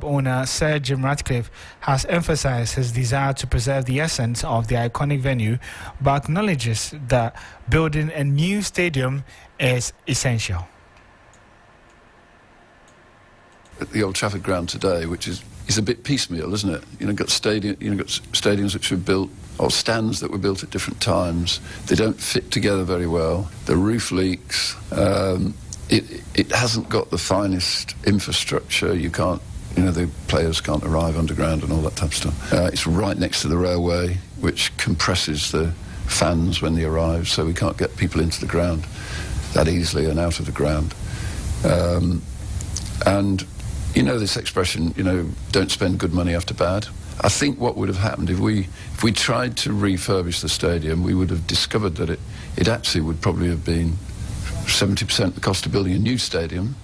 owner Sir Jim Ratcliffe has emphasized his desire to preserve the essence of the iconic venue, but acknowledges that building a new stadium is essential. At the Old Trafford ground today, which is a bit piecemeal, isn't it? Got stadiums which were built, or stands that were built at different times. They don't fit together very well. The roof leaks. It hasn't got the finest infrastructure. You can't, the players can't arrive underground and all that type of stuff. It's right next to the railway, which compresses the fans when they arrive, so we can't get people into the ground that easily and out of the ground. And this expression, don't spend good money after bad. I think what would have happened if we tried to refurbish the stadium, we would have discovered that it actually would probably have been 70% the cost of building a new stadium.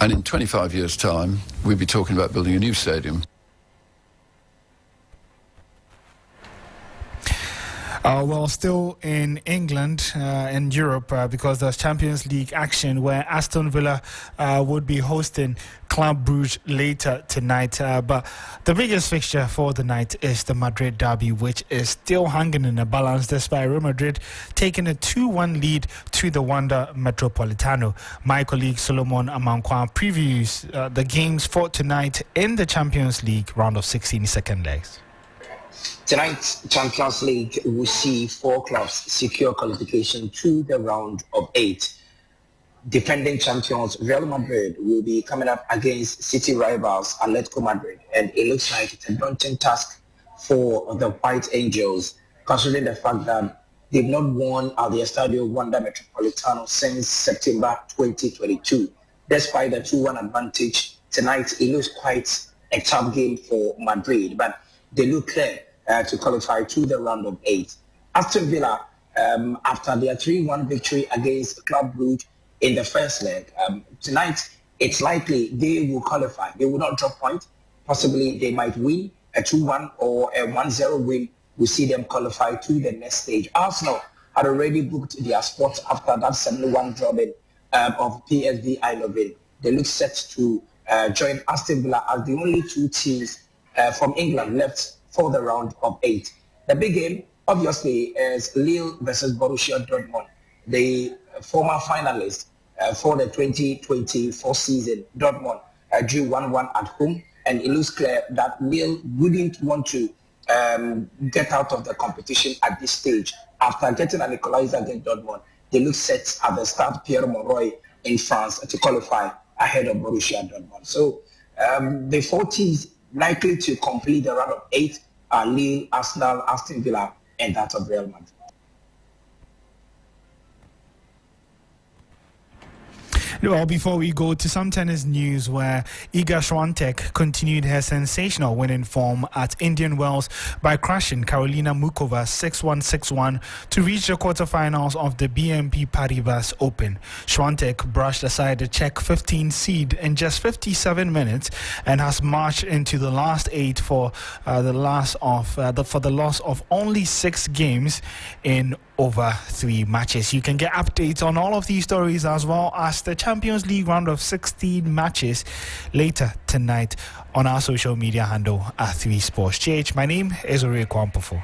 And in 25 years' time, we'd be talking about building a new stadium. Still in England and Europe because there's Champions League action where Aston Villa would be hosting Club Brugge later tonight. But the biggest fixture for the night is the Madrid derby, which is still hanging in a balance despite Real Madrid taking a 2-1 lead to the Wanda Metropolitano. My colleague Solomon Amankwa previews the games for tonight in the Champions League round of 16 second legs. Tonight's Champions League will see 4 clubs secure qualification to the round of 8. Defending champions Real Madrid will be coming up against city rivals Atletico Madrid, and it looks like it's a daunting task for the White Angels, considering the fact that they've not won at the Estadio Wanda Metropolitano since September 2022. Despite the 2-1 advantage, tonight it looks quite a tough game for Madrid, but they look clear to qualify to the round of 8. Aston Villa, after their 3-1 victory against Club Brugge in the first leg, tonight it's likely they will qualify. They will not drop points. Possibly they might win a 2-1 or a 1-0 win. Will see them qualify to the next stage. Arsenal had already booked their spot after that 7-1 drawing of PSV Eindhoven. They look set to join Aston Villa as the only 2 teams from England left for the round of 8. The big game, obviously, is Lille versus Borussia Dortmund, the former finalists for the 2024 season. Dortmund drew 1-1 at home, and it looks clear that Lille wouldn't want to get out of the competition at this stage. After getting an equalizer against Dortmund, they look set at the start Pierre Monroy in France to qualify ahead of Borussia Dortmund. So the 4 teams likely to complete the round of 8 are Lille, Arsenal, Aston Villa, and that of Real Madrid. Well, before we go to some tennis news where Iga Swiatek continued her sensational winning form at Indian Wells by crushing Karolina Muchova 6-1, 6-1 to reach the quarterfinals of the BNP Paribas Open. Swiatek brushed aside the Czech 15 seed in just 57 minutes and has marched into the last 8 for the loss of only 6 games in over 3 matches. You can get updates on all of these stories as well as the Champions League round of 16 matches later tonight on our social media handle at 3 Sports GH. My name is Ore Kwampofo.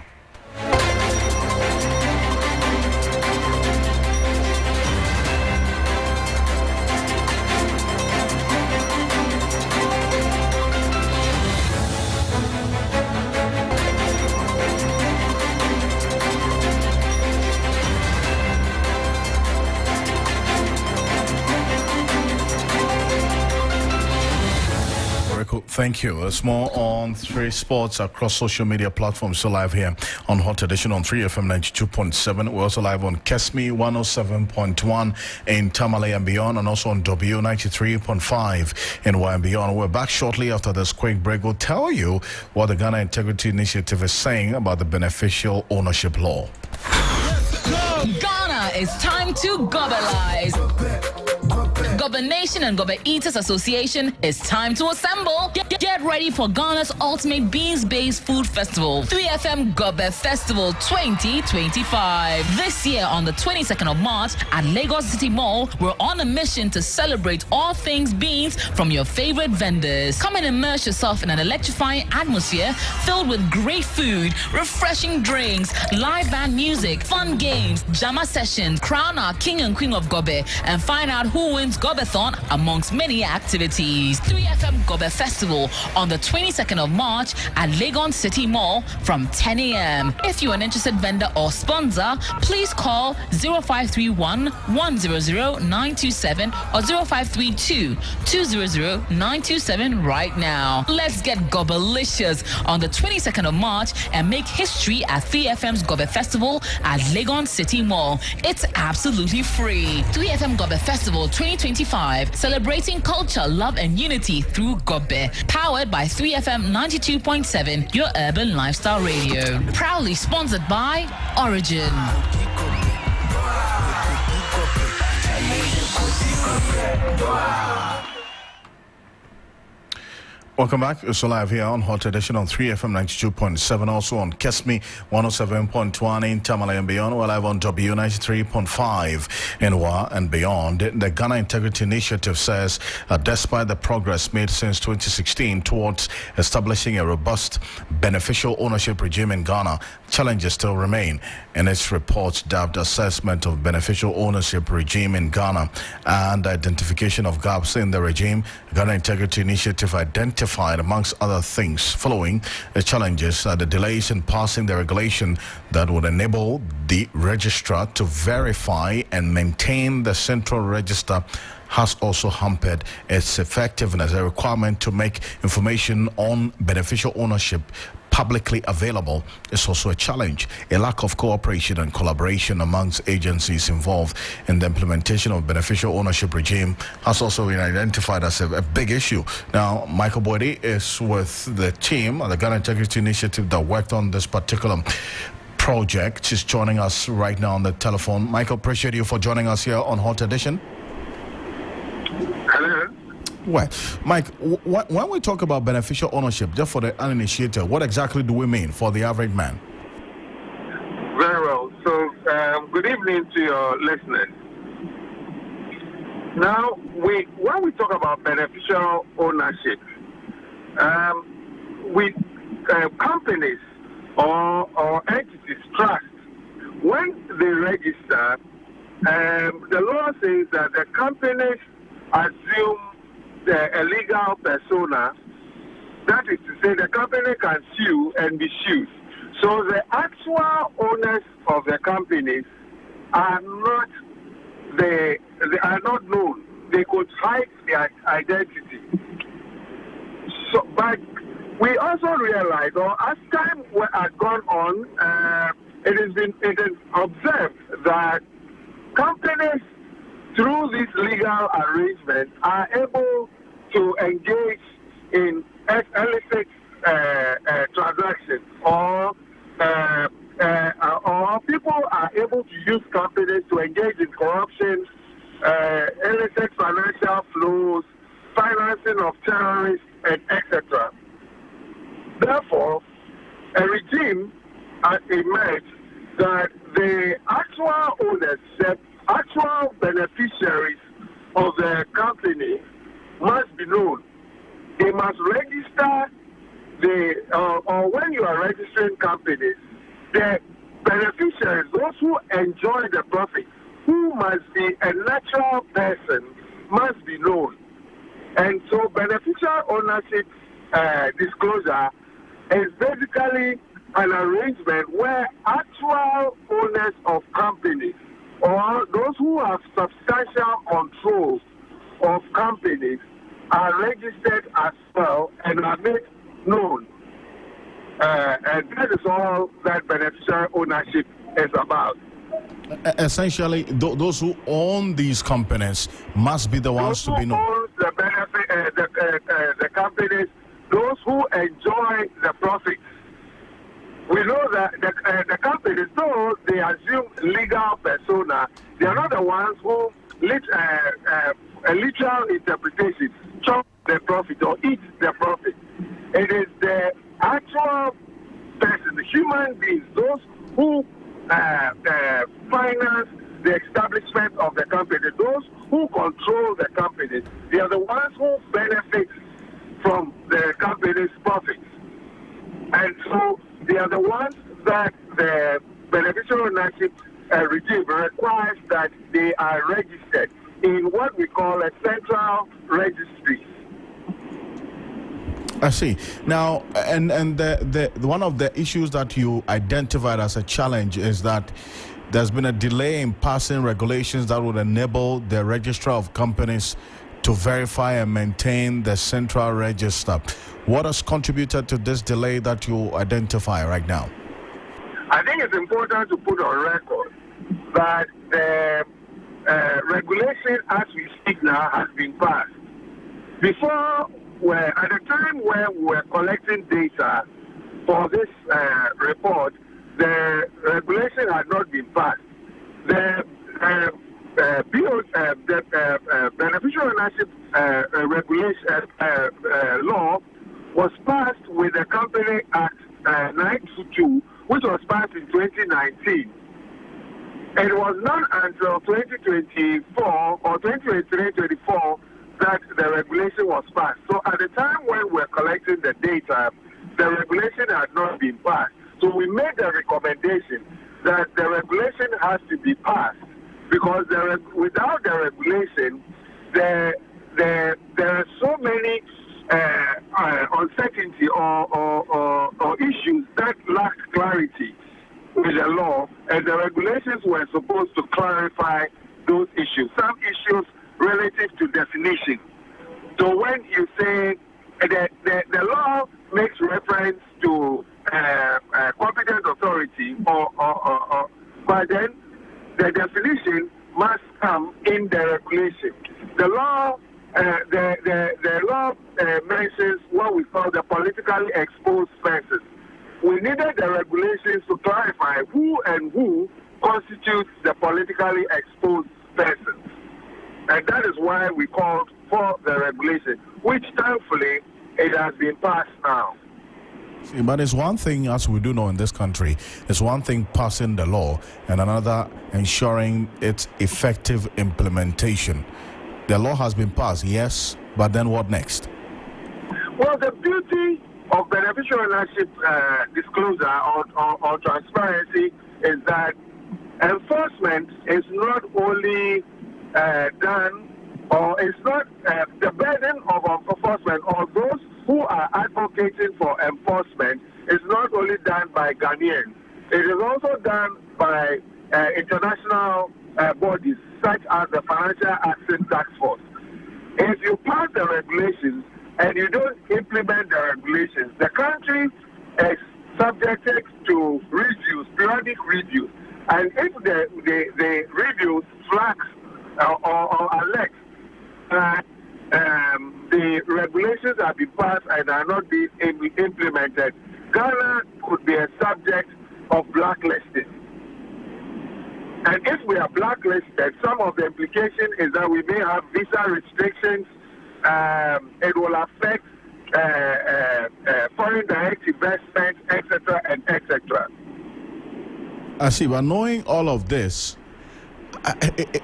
Thank you. It's more on 3 Sports across social media platforms. So live here on Hot Edition on 3FM 92.7. We're also live on Kesmi 107.1 in Tamale and beyond, and also on W 93.5 in Y and beyond. We're back shortly after this quick break. We'll tell you what the Ghana Integrity Initiative is saying about the beneficial ownership law. Ghana, it's time to globalize. Gobe Nation and Gobe Eaters Association is time to assemble. Get ready for Ghana's ultimate beans-based food festival, 3FM Gobe Festival 2025. This year on the 22nd of March at Lagos City Mall, we're on a mission to celebrate all things beans from your favorite vendors. Come and immerse yourself in an electrifying atmosphere filled with great food, refreshing drinks, live band music, fun games, jama sessions, crown our king and queen of Gobe, and find out who wins Gobeathon amongst many activities. 3FM Gobe Festival on the 22nd of March at Legon City Mall from 10 a.m. If you're an interested vendor or sponsor, please call 0531 100 927 or 0532 200 927 right now. Let's get Gobelicious on the 22nd of March and make history at 3FM's Gobe Festival at Legon City Mall. It's absolutely free. 3FM Gobe Festival 2025, celebrating culture, love, and unity through Gobe. Powered by 3FM 92.7, your urban lifestyle radio. Proudly sponsored by Origin. Welcome back. It's live here on Hot Edition on 3FM 92.7, also on Kesmi 107.1 in Tamale and beyond. We're live on W 93.5 in Wa and beyond. The Ghana Integrity Initiative says despite the progress made since 2016 towards establishing a robust beneficial ownership regime in Ghana, challenges still remain. In its report dubbed Assessment of Beneficial Ownership Regime in Ghana and Identification of Gaps in the Regime, the Ghana Integrity Initiative identified, amongst other things, following the challenges, the delays in passing the regulation that would enable the registrar to verify and maintain the central register has also hampered its effectiveness. A requirement to make information on beneficial ownership publicly available is also a challenge. A lack of cooperation and collaboration amongst agencies involved in the implementation of beneficial ownership regime has also been identified as a big issue. Now, Michael Boydie is with the team, the Ghana Integrity Initiative, that worked on this particular project. She's joining us right now on the telephone. Michael, appreciate you for joining us here on Hot Edition. Hello. Well, Mike, when we talk about beneficial ownership, just for the uninitiated, what exactly do we mean for the average man? Very well. So, good evening to your listeners. Now, when we talk about beneficial ownership, companies or entities, trust, when they register, the law says that the companies assume a legal persona, that is to say the company can sue and be sued. So the actual owners of the companies are not known. They could hide their identity. So, but we also realize, or as time had gone on, it is observed that companies, through this legal arrangement, are able to engage in illicit transactions, or people are able to use companies to engage in corruption, illicit financial flows, financing of terrorists, and etc. Therefore, a regime has emerged that the actual owners, the actual beneficiaries of the company must be known. They must register or when you are registering companies, the beneficiaries, those who enjoy the profit, who must be a natural person, must be known. And so beneficial ownership disclosure is basically an arrangement where actual owners of companies, or those who have substantial control of companies, are registered as well and are made known. And that is all that beneficiary ownership is about. Essentially, those who own these companies must be the ones to be known. Those who own the benefit, the companies, those who enjoy the profits. We know that the companies, though they assume legal persona, they are not the ones who a literal interpretation chop the profit or eat the profit. It is the actual person, the human beings, those who finance the establishment of the company, those who control the company, they are the ones who benefit from the company's profits. And so they are the ones that the beneficial ownership regime requires that they are registered in what we call a central registry. I see. Now, and the one of the issues that you identified as a challenge is that there's been a delay in passing regulations that would enable the registrar of companies to verify and maintain the central register. What has contributed to this delay that you identify right now? I think it's important to put on record that the regulation as we speak now has been passed. Before, at the time where we were collecting data for this report, the regulation had not been passed. The beneficial ownership regulation law was passed with the Company Act 922, which was passed in 2019. It was not until 2024 or 2023-24 that the regulation was passed. So at the time when we were collecting the data, the regulation had not been passed. So we made the recommendation that the regulation has to be passed because without the regulation, there are so many uncertainty or issues that lack clarity with the law, and the regulations were supposed to clarify those issues. Some issues relative to definition. So when you say the law makes reference to competent authority, but then the definition must come in the regulation. The law, the law mentions what we call the politically exposed persons. We needed the regulations to clarify who constitutes the politically exposed persons. And that is why we called for the regulation, which thankfully it has been passed now. See, but it's one thing, as we do know in this country, it's one thing passing the law and another ensuring its effective implementation. The law has been passed, yes, but then what next? Well, the beauty of beneficial ownership disclosure or transparency is that enforcement is not only done, or it's not the burden of enforcement, or those who are advocating for enforcement is not only done by Ghanaians. It is also done by international bodies such as the Financial Action Task Force. If you pass the regulations and you don't implement the regulations, the country is subjected to reviews, periodic reviews. And if the reviews flags or alert that the regulations have been passed and are not being implemented, Ghana could be a subject of blacklisting. And if we are blacklisted, some of the implication is that we may have visa restrictions. It will affect foreign direct investment, etc., and etc. I see, but knowing all of this,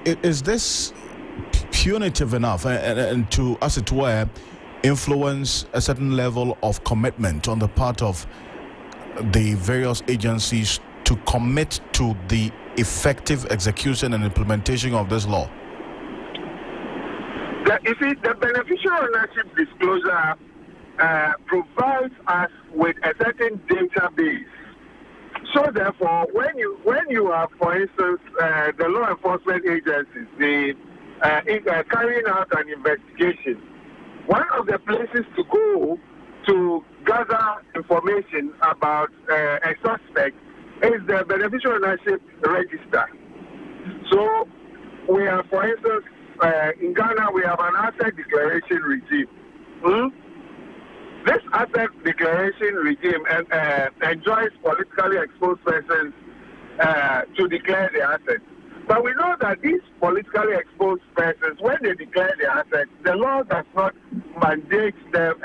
is this punitive enough and to, as it were, influence a certain level of commitment on the part of the various agencies to commit to the effective execution and implementation of this law? The beneficial ownership disclosure provides us with a certain database. So therefore, when you have, for instance, the law enforcement agencies, carrying out an investigation, one of the places to go to gather information about a suspect is the beneficial ownership register. So we have, for instance, in Ghana, we have an asset declaration regime. This asset declaration regime enjoys politically exposed persons to declare their assets. But we know that these politically exposed persons, when they declare their assets, the law does not mandate the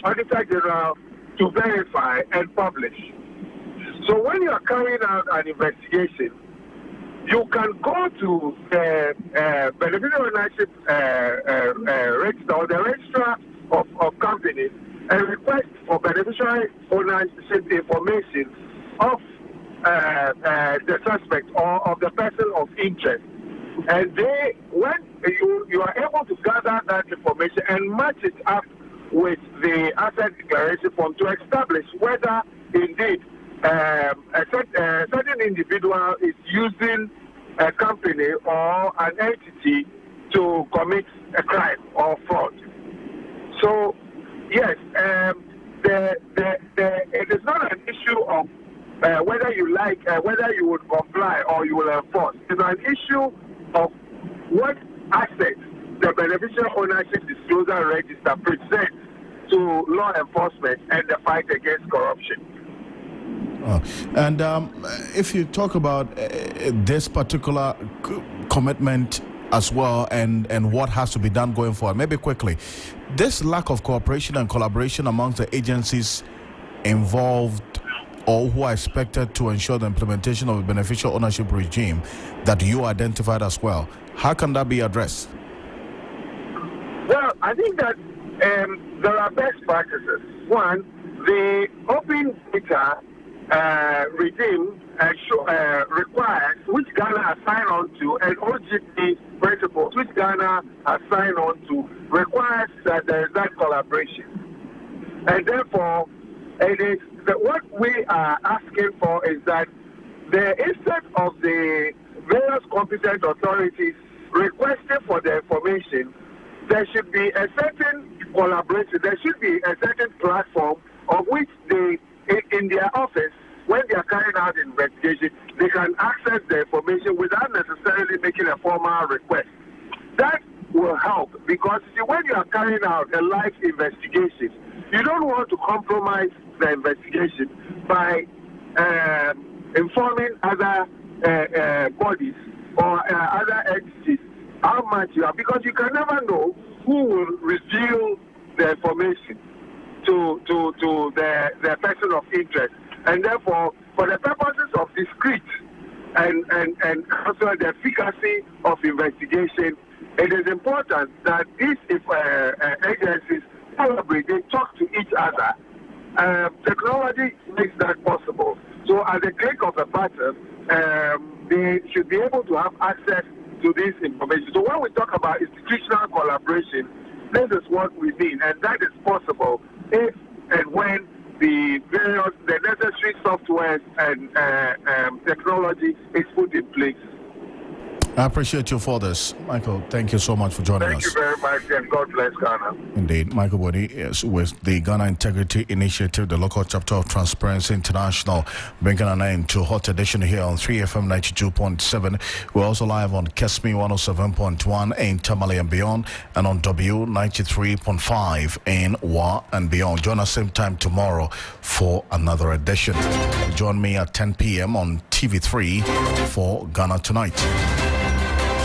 Auditor General to verify and publish. So when you are carrying out an investigation, you can go to the beneficial ownership register or the registrar of companies and request for beneficial ownership information of the suspect or of the person of interest. And when you are able to gather that information and match it up with the asset declaration form to establish whether indeed a certain individual is using a company or an entity to commit a crime or fraud. So, yes, it is not an issue of whether you whether you would comply or you will enforce. It's an issue of what assets the beneficial ownership disclosure register presents to law enforcement and the fight against corruption. And if you talk about this particular commitment as well and what has to be done going forward, maybe quickly, this lack of cooperation and collaboration amongst the agencies involved or who are expected to ensure the implementation of a beneficial ownership regime that you identified as well, how can that be addressed? Well, I think that there are best practices. One, the open data regime requires, which Ghana has signed on to, and OGP principles, which Ghana has signed on to, requires that there is that collaboration. And therefore, it is what we are asking for is that instead of the various competent authorities requesting for the information, there should be a certain collaboration. There should be a certain platform of which they, in their office, when they are carrying out the investigation, they can access the information without necessarily making a formal request. That will help because when you are carrying out a live investigation, you don't want to compromise the investigation by informing other bodies or other entities how much you are, because you can never know who will reveal the information to the person of interest. And therefore, for the purposes of discreet and also the efficacy of investigation, it is important that these agencies collaborate, they talk to each other. Technology makes that possible. So at the click of a button, they should be able to have access to this information. So when we talk about institutional collaboration, this is what we mean, and that is possible if and when the necessary software and technology is put in place. I appreciate you for this, Michael. Thank you so much for joining us. Thank you very much, and God bless Ghana. Indeed, Michael Bodi is with the Ghana Integrity Initiative, the local chapter of Transparency International, bringing an end to Hot Edition here on 3FM 92.7. We're also live on Kesmi 107.1 in Tamale and beyond, and on W 93.5 in Wa and beyond. Join us same time tomorrow for another edition. Join me at 10 p.m. on TV3 for Ghana Tonight.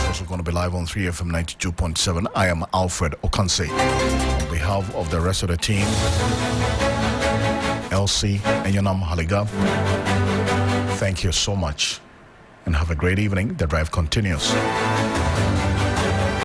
Also going to be live on 3FM 92.7. I am Alfred Ocansey. On behalf of the rest of the team, Elsie and Yanam Haliga, thank you so much and have a great evening. The drive continues.